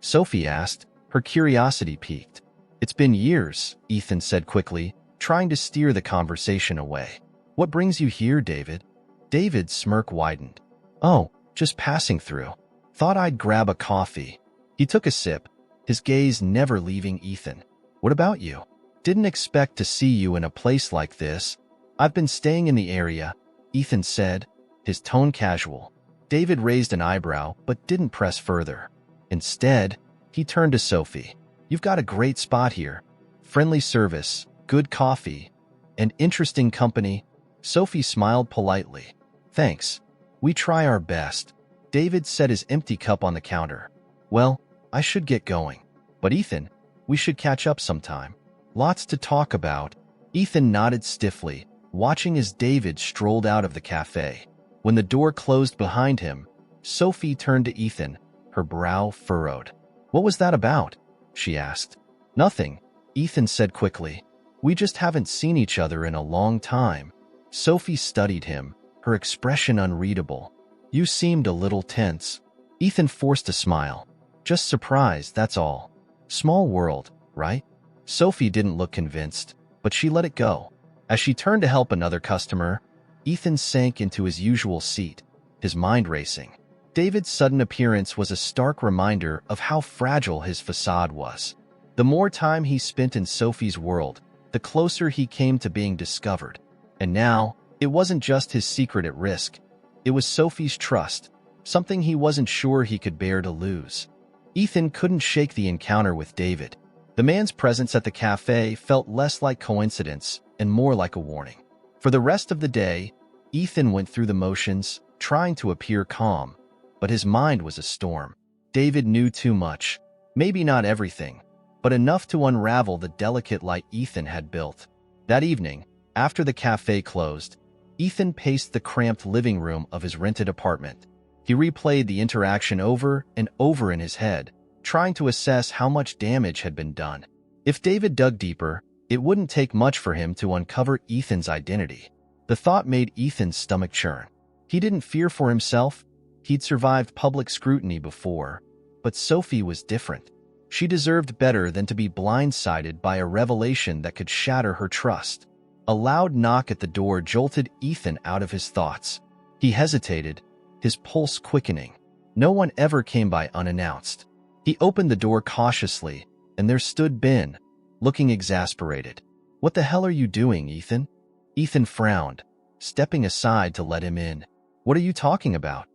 Sophie asked, her curiosity piqued. "It's been years," Ethan said quickly, trying to steer the conversation away. "What brings you here, David?" David's smirk widened. "Oh, just passing through. Thought I'd grab a coffee." He took a sip, his gaze never leaving Ethan. "What about you?" "Didn't expect to see you in a place like this." "I've been staying in the area," Ethan said, his tone casual. David raised an eyebrow but didn't press further. Instead, he turned to Sophie. "You've got a great spot here. Friendly service, good coffee, and interesting company." Sophie smiled politely. "Thanks. We try our best." David set his empty cup on the counter. "Well, I should get going. But Ethan, we should catch up sometime. Lots to talk about." Ethan nodded stiffly, watching as David strolled out of the cafe. When the door closed behind him, Sophie turned to Ethan, her brow furrowed. "What was that about?" she asked. "Nothing," Ethan said quickly. "We just haven't seen each other in a long time." Sophie studied him, her expression unreadable. "You seemed a little tense." Ethan forced a smile. "Just surprised, that's all. Small world, right?" Sophie didn't look convinced, but she let it go. As she turned to help another customer, Ethan sank into his usual seat, his mind racing. David's sudden appearance was a stark reminder of how fragile his facade was. The more time he spent in Sophie's world, the closer he came to being discovered. And now, it wasn't just his secret at risk. It was Sophie's trust, something he wasn't sure he could bear to lose. Ethan couldn't shake the encounter with David. The man's presence at the cafe felt less like coincidence and more like a warning. For the rest of the day, Ethan went through the motions, trying to appear calm, but his mind was a storm. David knew too much, maybe not everything, but enough to unravel the delicate lie Ethan had built. That evening, after the cafe closed, Ethan paced the cramped living room of his rented apartment. He replayed the interaction over and over in his head, trying to assess how much damage had been done. If David dug deeper, it wouldn't take much for him to uncover Ethan's identity. The thought made Ethan's stomach churn. He didn't fear for himself. He'd survived public scrutiny before, but Sophie was different. She deserved better than to be blindsided by a revelation that could shatter her trust. A loud knock at the door jolted Ethan out of his thoughts. He hesitated, his pulse quickening. No one ever came by unannounced. He opened the door cautiously, and there stood Ben, looking exasperated. "What the hell are you doing, Ethan?" Ethan frowned, stepping aside to let him in. "What are you talking about?"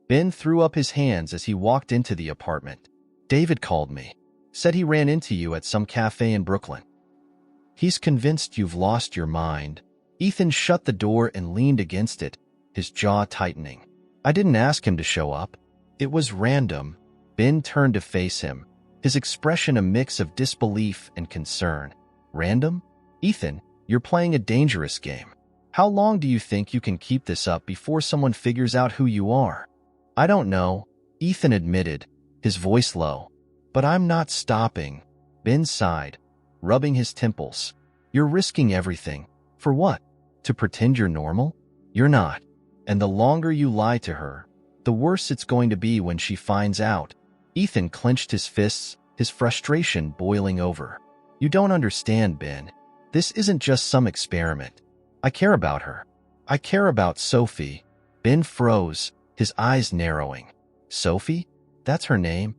Ben threw up his hands as he walked into the apartment. "David called me. Said he ran into you at some cafe in Brooklyn. He's convinced you've lost your mind." Ethan shut the door and leaned against it, his jaw tightening. "I didn't ask him to show up. It was random." Ben turned to face him, his expression a mix of disbelief and concern. "Random? Ethan, you're playing a dangerous game. How long do you think you can keep this up before someone figures out who you are?" "I don't know," Ethan admitted, his voice low. "But I'm not stopping." Ben sighed, rubbing his temples. "You're risking everything. For what? To pretend you're normal? You're not. And the longer you lie to her, the worse it's going to be when she finds out." Ethan clenched his fists, his frustration boiling over. "You don't understand, Ben. This isn't just some experiment. I care about her. I care about Sophie." Ben froze, his eyes narrowing. "Sophie? That's her name?"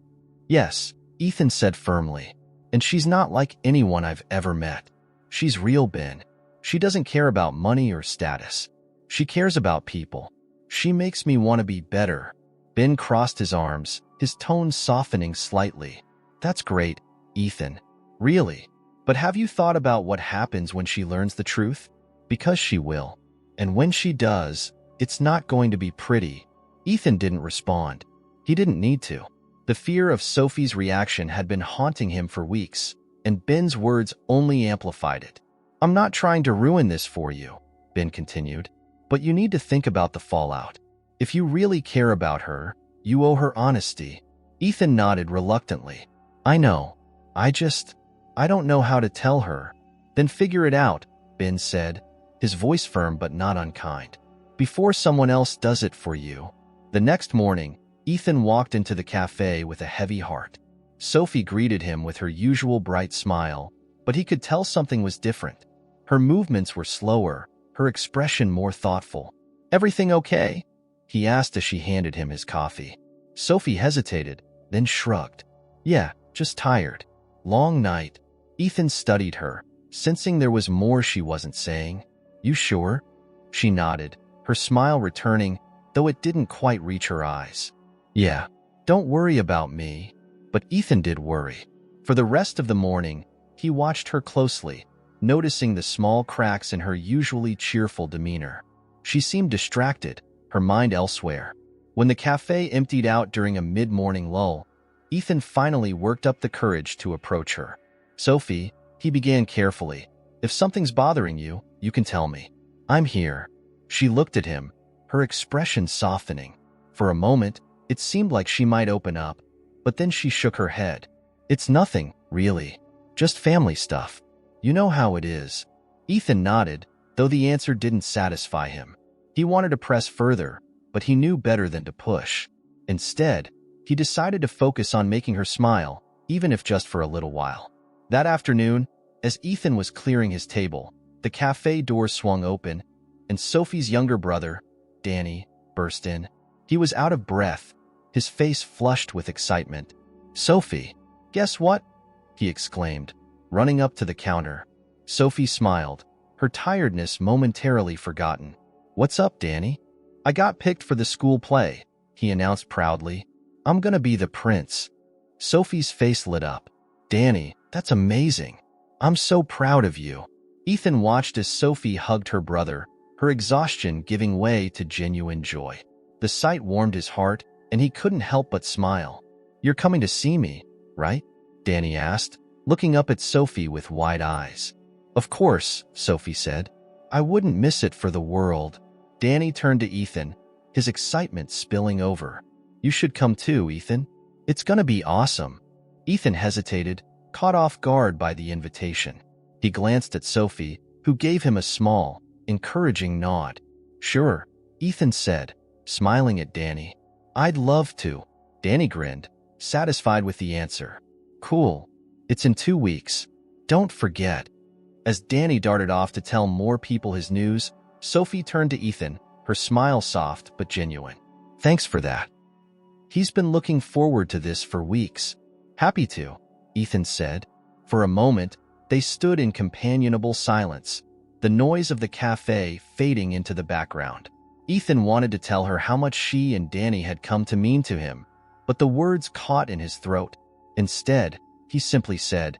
"Yes," Ethan said firmly. "And she's not like anyone I've ever met. She's real, Ben. She doesn't care about money or status. She cares about people. She makes me want to be better." Ben crossed his arms, his tone softening slightly. "That's great, Ethan. Really. But have you thought about what happens when she learns the truth? Because she will. And when she does, it's not going to be pretty." Ethan didn't respond. He didn't need to. The fear of Sophie's reaction had been haunting him for weeks, and Ben's words only amplified it. "I'm not trying to ruin this for you," Ben continued, "but you need to think about the fallout. If you really care about her, you owe her honesty." Ethan nodded reluctantly. "I know. I don't know how to tell her." "Then figure it out," Ben said, his voice firm but not unkind. "Before someone else does it for you." The next morning, Ethan walked into the cafe with a heavy heart. Sophie greeted him with her usual bright smile, but he could tell something was different. Her movements were slower, her expression more thoughtful. "Everything okay?" he asked as she handed him his coffee. Sophie hesitated, then shrugged. "Yeah, just tired. Long night." Ethan studied her, sensing there was more she wasn't saying. "You sure?" She nodded, her smile returning, though it didn't quite reach her eyes. "Yeah, don't worry about me." But Ethan did worry. For the rest of the morning, he watched her closely, noticing the small cracks in her usually cheerful demeanor. She seemed distracted, her mind elsewhere. When the cafe emptied out during a mid-morning lull, Ethan finally worked up the courage to approach her. "Sophie," he began carefully, "if something's bothering you, you can tell me. I'm here." She looked at him, her expression softening. For a moment, it seemed like she might open up, but then she shook her head. "It's nothing, really. Just family stuff. You know how it is." Ethan nodded, though the answer didn't satisfy him. He wanted to press further, but he knew better than to push. Instead, he decided to focus on making her smile, even if just for a little while. That afternoon, as Ethan was clearing his table, the cafe door swung open, and Sophie's younger brother, Danny, burst in. He was out of breath, his face flushed with excitement. "Sophie, guess what?" he exclaimed, running up to the counter. Sophie smiled, her tiredness momentarily forgotten. "What's up, Danny?" "I got picked for the school play," he announced proudly. I'm gonna be the prince. Sophie's face lit up. Danny, that's amazing. I'm so proud of you. Ethan watched as Sophie hugged her brother, her exhaustion giving way to genuine joy. The sight warmed his heart, and he couldn't help but smile. You're coming to see me, right? Danny asked, looking up at Sophie with wide eyes. Of course, Sophie said. I wouldn't miss it for the world. Danny turned to Ethan, his excitement spilling over. You should come too, Ethan. It's gonna be awesome. Ethan hesitated, caught off guard by the invitation. He glanced at Sophie, who gave him a small, encouraging nod. Sure, Ethan said, smiling at Danny. I'd love to. Danny grinned, satisfied with the answer. Cool. It's in 2 weeks. Don't forget. As Danny darted off to tell more people his news, Sophie turned to Ethan, her smile soft but genuine. Thanks for that. He's been looking forward to this for weeks. Happy to, Ethan said. For a moment, they stood in companionable silence, the noise of the cafe fading into the background. Ethan wanted to tell her how much she and Danny had come to mean to him, but the words caught in his throat. Instead, he simply said,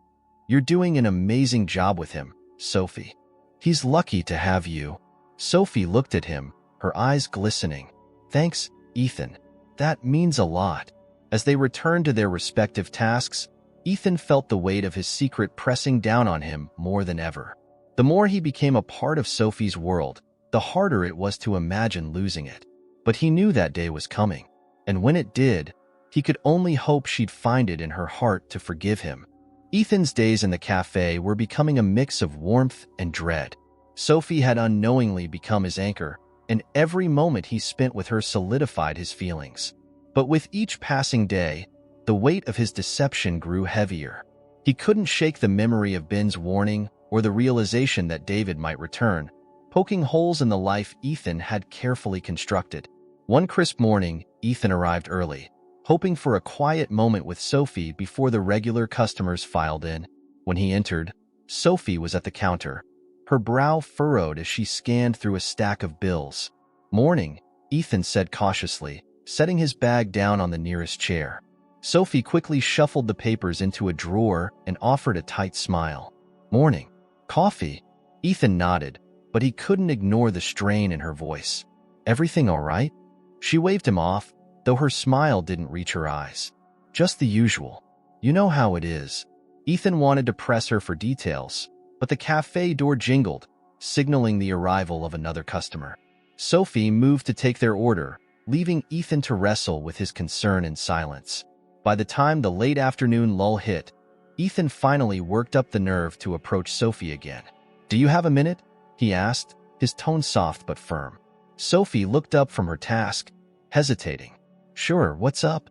You're doing an amazing job with him, Sophie. He's lucky to have you. Sophie looked at him, her eyes glistening. Thanks, Ethan. That means a lot. As they returned to their respective tasks, Ethan felt the weight of his secret pressing down on him more than ever. The more he became a part of Sophie's world, the harder it was to imagine losing it. But he knew that day was coming, and when it did, he could only hope she'd find it in her heart to forgive him. Ethan's days in the cafe were becoming a mix of warmth and dread. Sophie had unknowingly become his anchor, and every moment he spent with her solidified his feelings. But with each passing day, the weight of his deception grew heavier. He couldn't shake the memory of Ben's warning or the realization that David might return, poking holes in the life Ethan had carefully constructed. One crisp morning, Ethan arrived early, hoping for a quiet moment with Sophie before the regular customers filed in. When he entered, Sophie was at the counter, her brow furrowed as she scanned through a stack of bills. Morning, Ethan said cautiously, setting his bag down on the nearest chair. Sophie quickly shuffled the papers into a drawer and offered a tight smile. Morning. Coffee? Ethan nodded, but he couldn't ignore the strain in her voice. Everything all right? She waved him off, though her smile didn't reach her eyes. Just the usual. You know how it is. Ethan wanted to press her for details, but the cafe door jingled, signaling the arrival of another customer. Sophie moved to take their order, leaving Ethan to wrestle with his concern in silence. By the time the late afternoon lull hit, Ethan finally worked up the nerve to approach Sophie again. Do you have a minute? He asked, his tone soft but firm. Sophie looked up from her task, hesitating. Sure, what's up?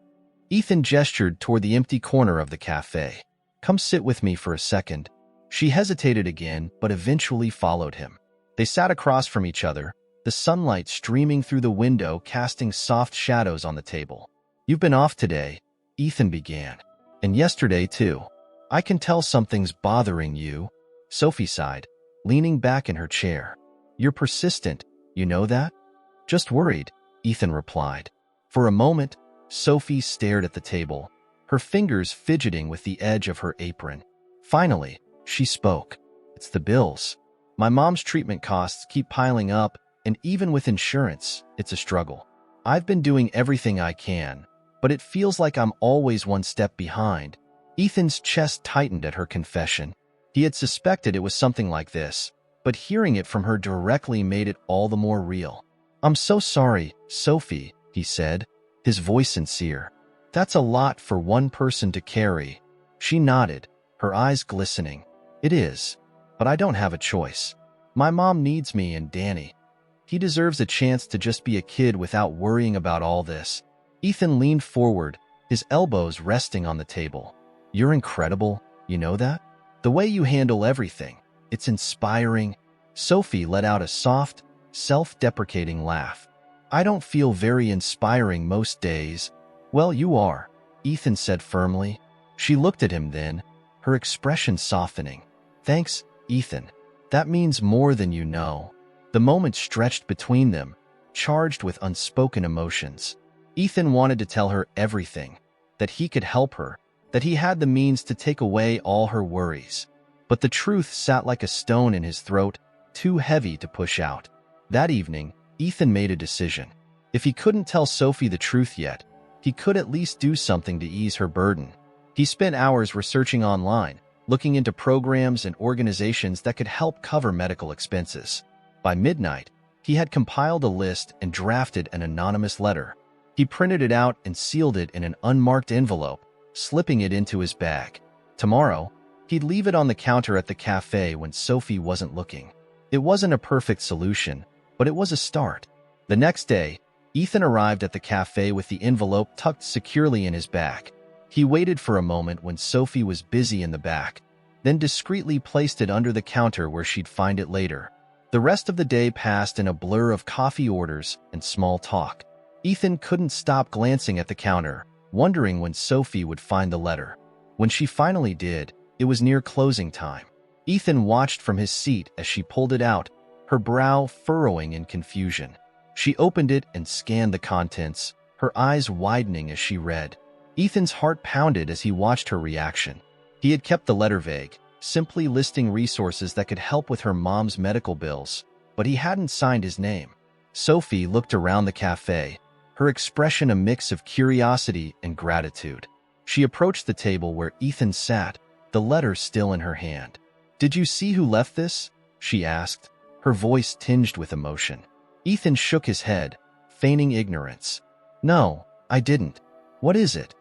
Ethan gestured toward the empty corner of the cafe. Come sit with me for a second. She hesitated again, but eventually followed him. They sat across from each other, the sunlight streaming through the window casting soft shadows on the table. You've been off today, Ethan began. And yesterday, too. I can tell something's bothering you, Sophie sighed, leaning back in her chair. You're persistent, you know that? Just worried, Ethan replied. For a moment, Sophie stared at the table, her fingers fidgeting with the edge of her apron. Finally, she spoke. It's the bills. My mom's treatment costs keep piling up, and even with insurance, it's a struggle. I've been doing everything I can, but it feels like I'm always one step behind. Ethan's chest tightened at her confession. He had suspected it was something like this, but hearing it from her directly made it all the more real. I'm so sorry, Sophie, he said, his voice sincere. That's a lot for one person to carry. She nodded, her eyes glistening. It is, but I don't have a choice. My mom needs me and Danny. He deserves a chance to just be a kid without worrying about all this. Ethan leaned forward, his elbows resting on the table. You're incredible, you know that? The way you handle everything, it's inspiring. Sophie let out a soft, self-deprecating laugh. I don't feel very inspiring most days. Well, you are, Ethan said firmly. She looked at him then, her expression softening. Thanks, Ethan. That means more than you know. The moment stretched between them, charged with unspoken emotions. Ethan wanted to tell her everything, that he could help her, that he had the means to take away all her worries. But the truth sat like a stone in his throat, too heavy to push out. That evening, Ethan made a decision. If he couldn't tell Sophie the truth yet, he could at least do something to ease her burden. He spent hours researching online, looking into programs and organizations that could help cover medical expenses. By midnight, he had compiled a list and drafted an anonymous letter. He printed it out and sealed it in an unmarked envelope, slipping it into his bag. Tomorrow, he'd leave it on the counter at the cafe when Sophie wasn't looking. It wasn't a perfect solution, but it was a start. The next day, Ethan arrived at the cafe with the envelope tucked securely in his bag. He waited for a moment when Sophie was busy in the back, then discreetly placed it under the counter where she'd find it later. The rest of the day passed in a blur of coffee orders and small talk. Ethan couldn't stop glancing at the counter, wondering when Sophie would find the letter. When she finally did, it was near closing time. Ethan watched from his seat as she pulled it out, her brow furrowing in confusion. She opened it and scanned the contents, her eyes widening as she read. Ethan's heart pounded as he watched her reaction. He had kept the letter vague, simply listing resources that could help with her mom's medical bills, but he hadn't signed his name. Sophie looked around the cafe, her expression a mix of curiosity and gratitude. She approached the table where Ethan sat, the letter still in her hand. "Did you see who left this?" she asked, her voice tinged with emotion. Ethan shook his head, feigning ignorance. "No, I didn't. What is it?"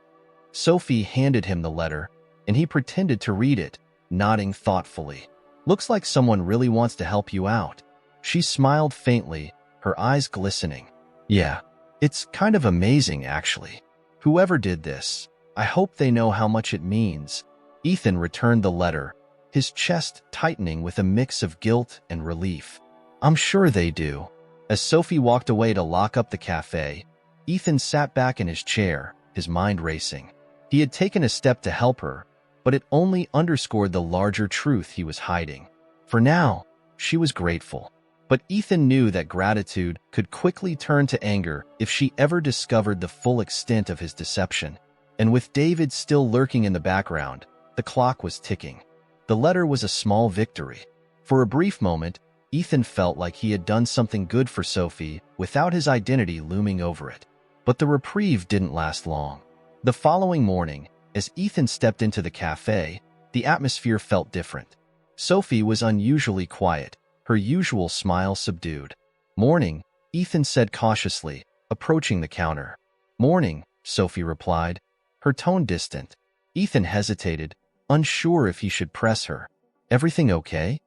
Sophie handed him the letter, and he pretended to read it, nodding thoughtfully. "Looks like someone really wants to help you out." She smiled faintly, her eyes glistening. "Yeah, it's kind of amazing, actually. Whoever did this, I hope they know how much it means." Ethan returned the letter, his chest tightening with a mix of guilt and relief. "I'm sure they do." As Sophie walked away to lock up the cafe, Ethan sat back in his chair, his mind racing. He had taken a step to help her, but it only underscored the larger truth he was hiding. For now, she was grateful. But Ethan knew that gratitude could quickly turn to anger if she ever discovered the full extent of his deception. And with David still lurking in the background, the clock was ticking. The letter was a small victory. For a brief moment, Ethan felt like he had done something good for Sophie without his identity looming over it. But the reprieve didn't last long. The following morning, as Ethan stepped into the cafe, the atmosphere felt different. Sophie was unusually quiet, her usual smile subdued. "Morning," Ethan said cautiously, approaching the counter. "Morning," Sophie replied, her tone distant. Ethan hesitated, unsure if he should press her. "Everything okay?"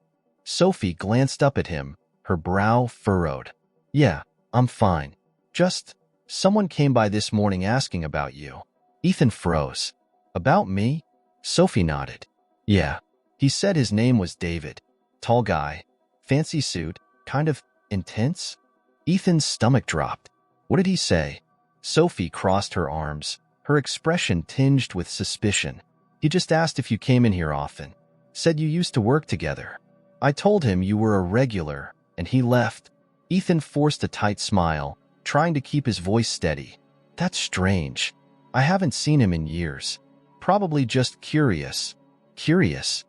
Sophie glanced up at him, her brow furrowed. "Yeah, I'm fine. Just, someone came by this morning asking about you." Ethan froze. "About me?" Sophie nodded. "Yeah." He said his name was David. Tall guy, fancy suit, kind of intense. Ethan's stomach dropped. "What did he say?" Sophie crossed her arms, her expression tinged with suspicion. "He just asked if you came in here often. Said you used to work together. I told him you were a regular, and he left." Ethan forced a tight smile, trying to keep his voice steady. "That's strange. I haven't seen him in years. Probably just curious." "Curious?"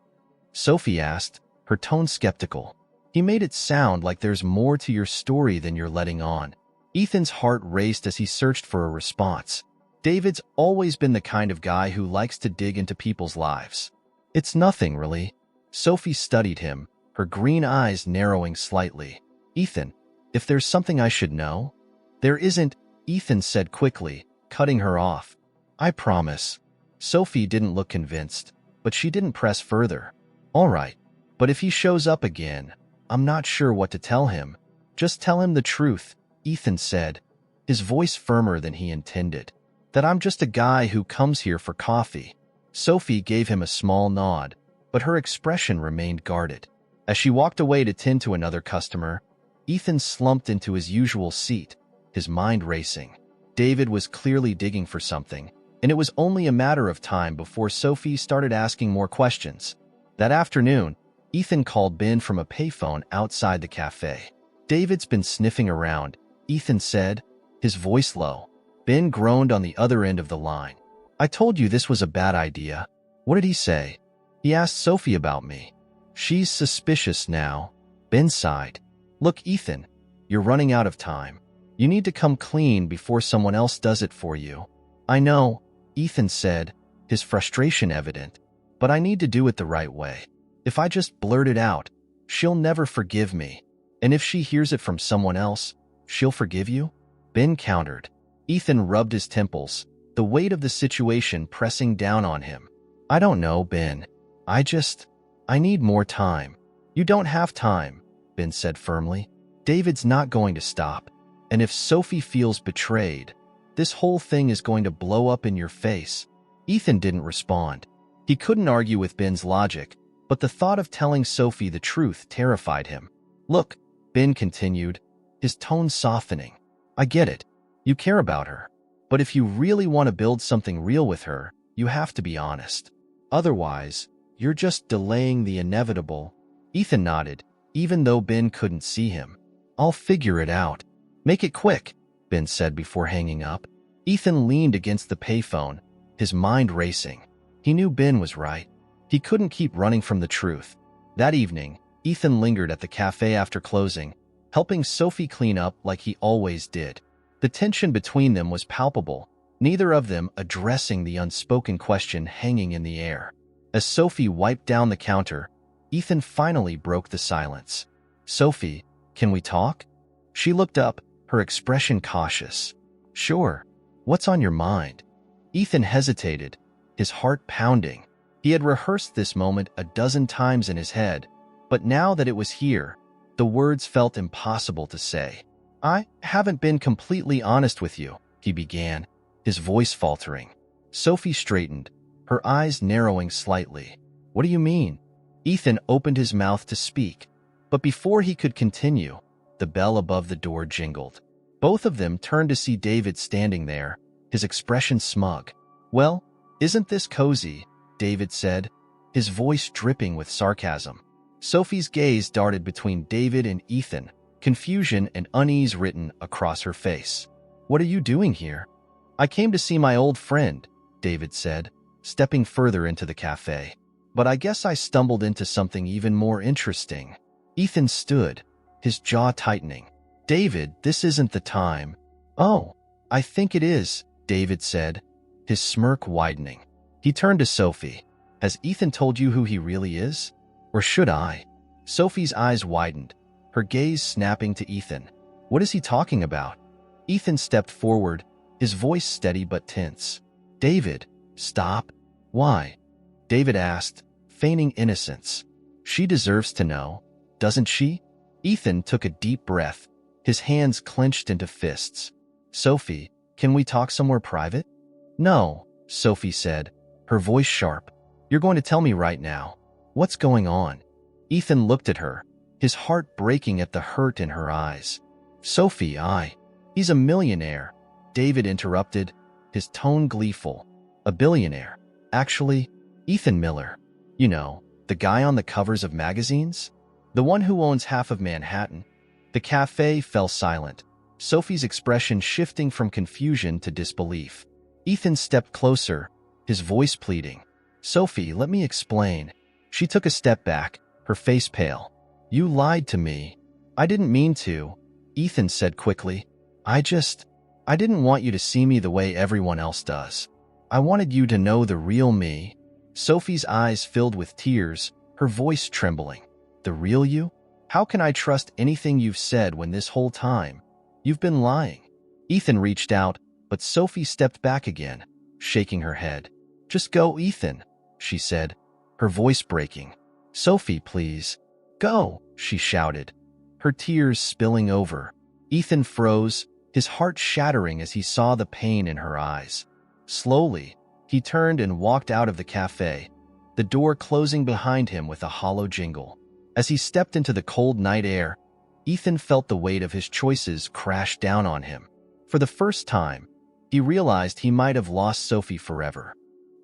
Sophie asked, her tone skeptical. "He made it sound like there's more to your story than you're letting on." Ethan's heart raced as he searched for a response. David's always been the kind of guy who likes to dig into people's lives. "It's nothing, really." Sophie studied him, her green eyes narrowing slightly. "Ethan, if there's something I should know?" "There isn't," Ethan said quickly, cutting her off. "I promise." Sophie didn't look convinced, but she didn't press further. "All right, but if he shows up again, I'm not sure what to tell him." "Just tell him the truth," Ethan said, his voice firmer than he intended. "That I'm just a guy who comes here for coffee." Sophie gave him a small nod, but her expression remained guarded. As she walked away to tend to another customer, Ethan slumped into his usual seat, his mind racing. David was clearly digging for something, and it was only a matter of time before Sophie started asking more questions. That afternoon, Ethan called Ben from a payphone outside the cafe. "David's been sniffing around," Ethan said, his voice low. Ben groaned on the other end of the line. I told you this was a bad idea. What did he say? He asked Sophie about me. She's suspicious now. Ben sighed. Look, Ethan, you're running out of time. You need to come clean before someone else does it for you. I know, Ethan said, his frustration evident, but I need to do it the right way. If I just blurt it out, she'll never forgive me. And if she hears it from someone else, she'll forgive you? Ben countered. Ethan rubbed his temples, the weight of the situation pressing down on him. I don't know, Ben. I need more time. You don't have time, Ben said firmly. David's not going to stop. And if Sophie feels betrayed, this whole thing is going to blow up in your face. Ethan didn't respond. He couldn't argue with Ben's logic, but the thought of telling Sophie the truth terrified him. Look, Ben continued, his tone softening. I get it. You care about her. But if you really want to build something real with her, you have to be honest. Otherwise, you're just delaying the inevitable. Ethan nodded, even though Ben couldn't see him. I'll figure it out. Make it quick, Ben said before hanging up. Ethan leaned against the payphone, his mind racing. He knew Ben was right. He couldn't keep running from the truth. That evening, Ethan lingered at the cafe after closing, helping Sophie clean up like he always did. The tension between them was palpable, neither of them addressing the unspoken question hanging in the air. As Sophie wiped down the counter, Ethan finally broke the silence. Sophie, can we talk? She looked up, her expression cautious. Sure. What's on your mind? Ethan hesitated, his heart pounding. He had rehearsed this moment a dozen times in his head, but now that it was here, the words felt impossible to say. I haven't been completely honest with you, he began, his voice faltering. Sophie straightened, her eyes narrowing slightly. What do you mean? Ethan opened his mouth to speak, but before he could continue, the bell above the door jingled. Both of them turned to see David standing there, his expression smug. Well, isn't this cozy? David said, his voice dripping with sarcasm. Sophie's gaze darted between David and Ethan, confusion and unease written across her face. What are you doing here? I came to see my old friend, David said, stepping further into the cafe. But I guess I stumbled into something even more interesting. Ethan stood, his jaw tightening. David, this isn't the time. Oh, I think it is, David said, his smirk widening. He turned to Sophie. Has Ethan told you who he really is? Or should I? Sophie's eyes widened, her gaze snapping to Ethan. What is he talking about? Ethan stepped forward, his voice steady but tense. David, stop. Why? David asked, feigning innocence. She deserves to know, doesn't she? Ethan took a deep breath, his hands clenched into fists. Sophie, can we talk somewhere private? No, Sophie said, her voice sharp. You're going to tell me right now. What's going on? Ethan looked at her, his heart breaking at the hurt in her eyes. Sophie, he's a millionaire, David interrupted, his tone gleeful. A billionaire. Actually, Ethan Miller. You know, the guy on the covers of magazines? The one who owns half of Manhattan. The cafe fell silent, Sophie's expression shifting from confusion to disbelief. Ethan stepped closer, his voice pleading. Sophie, let me explain. She took a step back, her face pale. You lied to me. I didn't mean to, Ethan said quickly. I didn't want you to see me the way everyone else does. I wanted you to know the real me. Sophie's eyes filled with tears, her voice trembling. The real you? How can I trust anything you've said when this whole time you've been lying? Ethan reached out, but Sophie stepped back again, shaking her head. Just go, Ethan, she said, her voice breaking. Sophie, please. Go, she shouted, her tears spilling over. Ethan froze, his heart shattering as he saw the pain in her eyes. Slowly, he turned and walked out of the cafe, the door closing behind him with a hollow jingle. As he stepped into the cold night air, Ethan felt the weight of his choices crash down on him. For the first time, he realized he might have lost Sophie forever.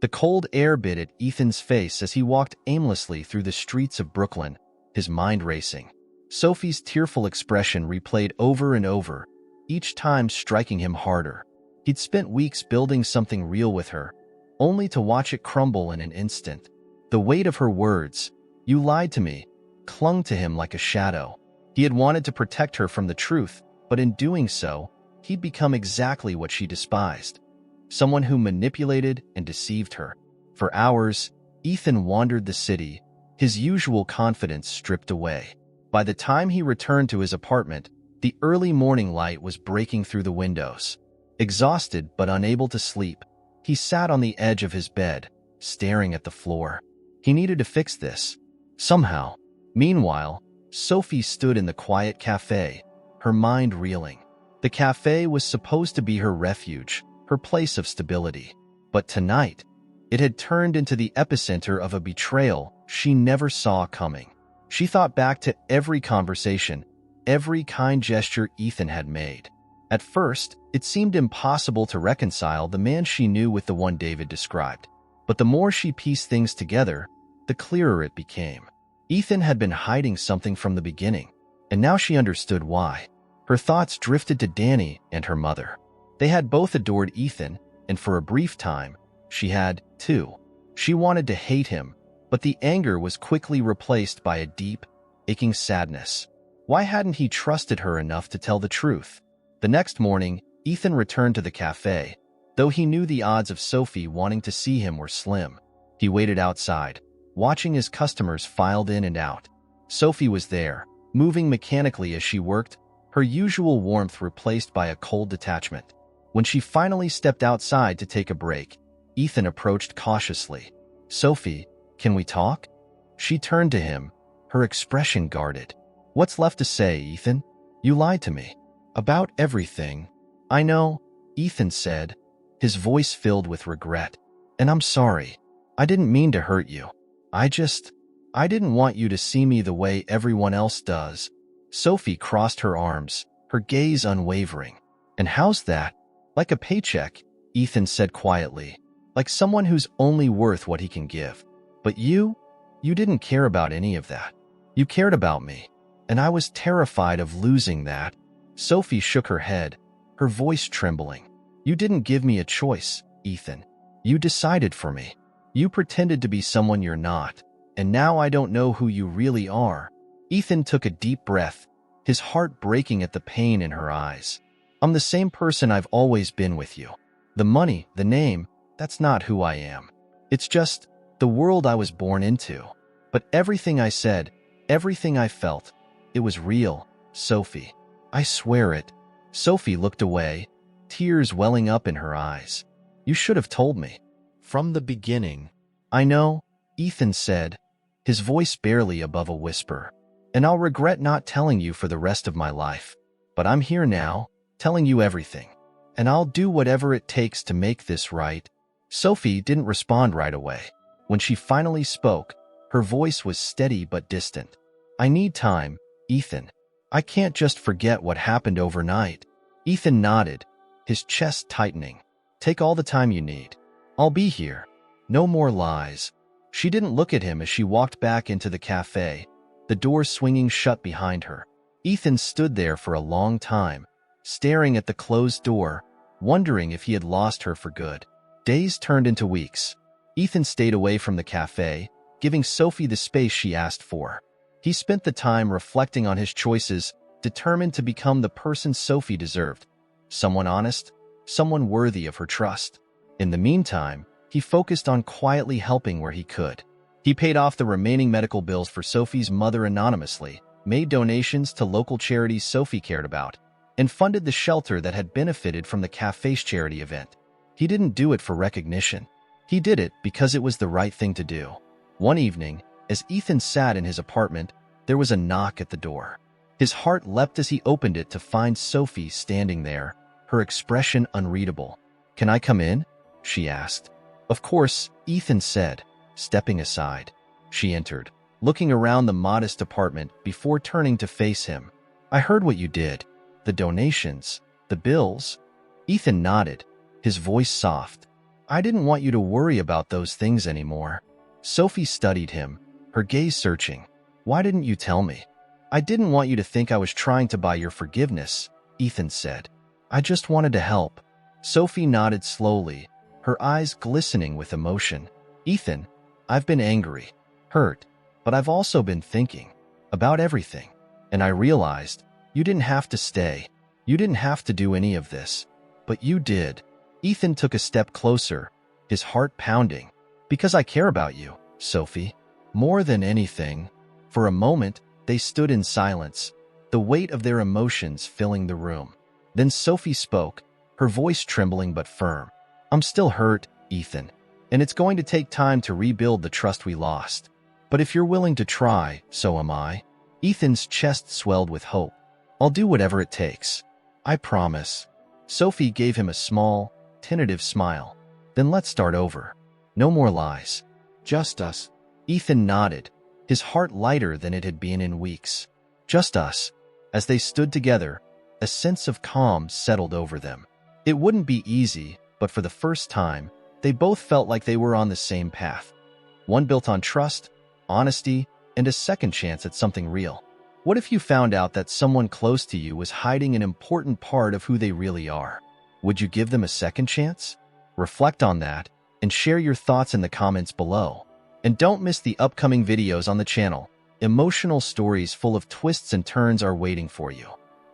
The cold air bit at Ethan's face as he walked aimlessly through the streets of Brooklyn, his mind racing. Sophie's tearful expression replayed over and over, each time striking him harder. He'd spent weeks building something real with her, only to watch it crumble in an instant. The weight of her words, "You lied to me," clung to him like a shadow. He had wanted to protect her from the truth, but in doing so, he'd become exactly what she despised. Someone who manipulated and deceived her. For hours, Ethan wandered the city, his usual confidence stripped away. By the time he returned to his apartment, the early morning light was breaking through the windows. Exhausted but unable to sleep, he sat on the edge of his bed, staring at the floor. He needed to fix this, somehow. Meanwhile, Sophie stood in the quiet cafe, her mind reeling. The cafe was supposed to be her refuge, her place of stability. But tonight, it had turned into the epicenter of a betrayal she never saw coming. She thought back to every conversation, every kind gesture Ethan had made. At first, it seemed impossible to reconcile the man she knew with the one David described. But the more she pieced things together, the clearer it became. Ethan had been hiding something from the beginning, and now she understood why. Her thoughts drifted to Danny and her mother. They had both adored Ethan, and for a brief time, she had, too. She wanted to hate him, but the anger was quickly replaced by a deep, aching sadness. Why hadn't he trusted her enough to tell the truth? The next morning, Ethan returned to the cafe, though he knew the odds of Sophie wanting to see him were slim. He waited outside, watching as customers filed in and out. Sophie was there, moving mechanically as she worked, her usual warmth replaced by a cold detachment. When she finally stepped outside to take a break, Ethan approached cautiously. "Sophie, can we talk?" She turned to him, her expression guarded. "What's left to say, Ethan? You lied to me. About everything." "I know," Ethan said, his voice filled with regret. "And I'm sorry. I didn't mean to hurt you. I didn't want you to see me the way everyone else does." Sophie crossed her arms, her gaze unwavering. "And how's that?" "Like a paycheck," Ethan said quietly. "Like someone who's only worth what he can give. But you didn't care about any of that. You cared about me, and I was terrified of losing that." Sophie shook her head, her voice trembling. "You didn't give me a choice, Ethan. You decided for me. You pretended to be someone you're not, and now I don't know who you really are." Ethan took a deep breath, his heart breaking at the pain in her eyes. "I'm the same person I've always been with you. The money, the name, that's not who I am. It's just the world I was born into. But everything I said, everything I felt, it was real, Sophie. I swear it." Sophie looked away, tears welling up in her eyes. "You should have told me. From the beginning." "I know," Ethan said, his voice barely above a whisper. "And I'll regret not telling you for the rest of my life. But I'm here now, telling you everything. And I'll do whatever it takes to make this right." Sophie didn't respond right away. When she finally spoke, her voice was steady but distant. "I need time, Ethan. I can't just forget what happened overnight." Ethan nodded, his chest tightening. "Take all the time you need. I'll be here. No more lies." She didn't look at him as she walked back into the cafe, the door swinging shut behind her. Ethan stood there for a long time, staring at the closed door, wondering if he had lost her for good. Days turned into weeks. Ethan stayed away from the cafe, giving Sophie the space she asked for. He spent the time reflecting on his choices, determined to become the person Sophie deserved. Someone honest, someone worthy of her trust. In the meantime, he focused on quietly helping where he could. He paid off the remaining medical bills for Sophie's mother anonymously, made donations to local charities Sophie cared about, and funded the shelter that had benefited from the cafe's charity event. He didn't do it for recognition. He did it because it was the right thing to do. One evening, as Ethan sat in his apartment, there was a knock at the door. His heart leapt as he opened it to find Sophie standing there, her expression unreadable. "Can I come in?" she asked. "Of course," Ethan said, stepping aside. She entered, looking around the modest apartment before turning to face him. "I heard what you did. The donations, the bills." Ethan nodded, his voice soft. "I didn't want you to worry about those things anymore." Sophie studied him, her gaze searching. "Why didn't you tell me?" "I didn't want you to think I was trying to buy your forgiveness," Ethan said. "I just wanted to help." Sophie nodded slowly, her eyes glistening with emotion. Ethan, I've been angry, hurt, but I've also been thinking about everything. And I realized you didn't have to stay. You didn't have to do any of this. But you did. Ethan took a step closer, his heart pounding. Because I care about you, Sophie. More than anything. For a moment, they stood in silence, the weight of their emotions filling the room. Then Sophie spoke, her voice trembling but firm. I'm still hurt, Ethan, and it's going to take time to rebuild the trust we lost. But if you're willing to try, so am I. Ethan's chest swelled with hope. I'll do whatever it takes. I promise. Sophie gave him a small, tentative smile. Then let's start over. No more lies. Just us. Ethan nodded, his heart lighter than it had been in weeks. Just us. As they stood together, a sense of calm settled over them. It wouldn't be easy, but for the first time, they both felt like they were on the same path. One built on trust, honesty, and a second chance at something real. What if you found out that someone close to you was hiding an important part of who they really are? Would you give them a second chance? Reflect on that and share your thoughts in the comments below. And don't miss the upcoming videos on the channel. Emotional stories full of twists and turns are waiting for you.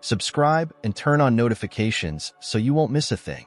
Subscribe and turn on notifications so you won't miss a thing.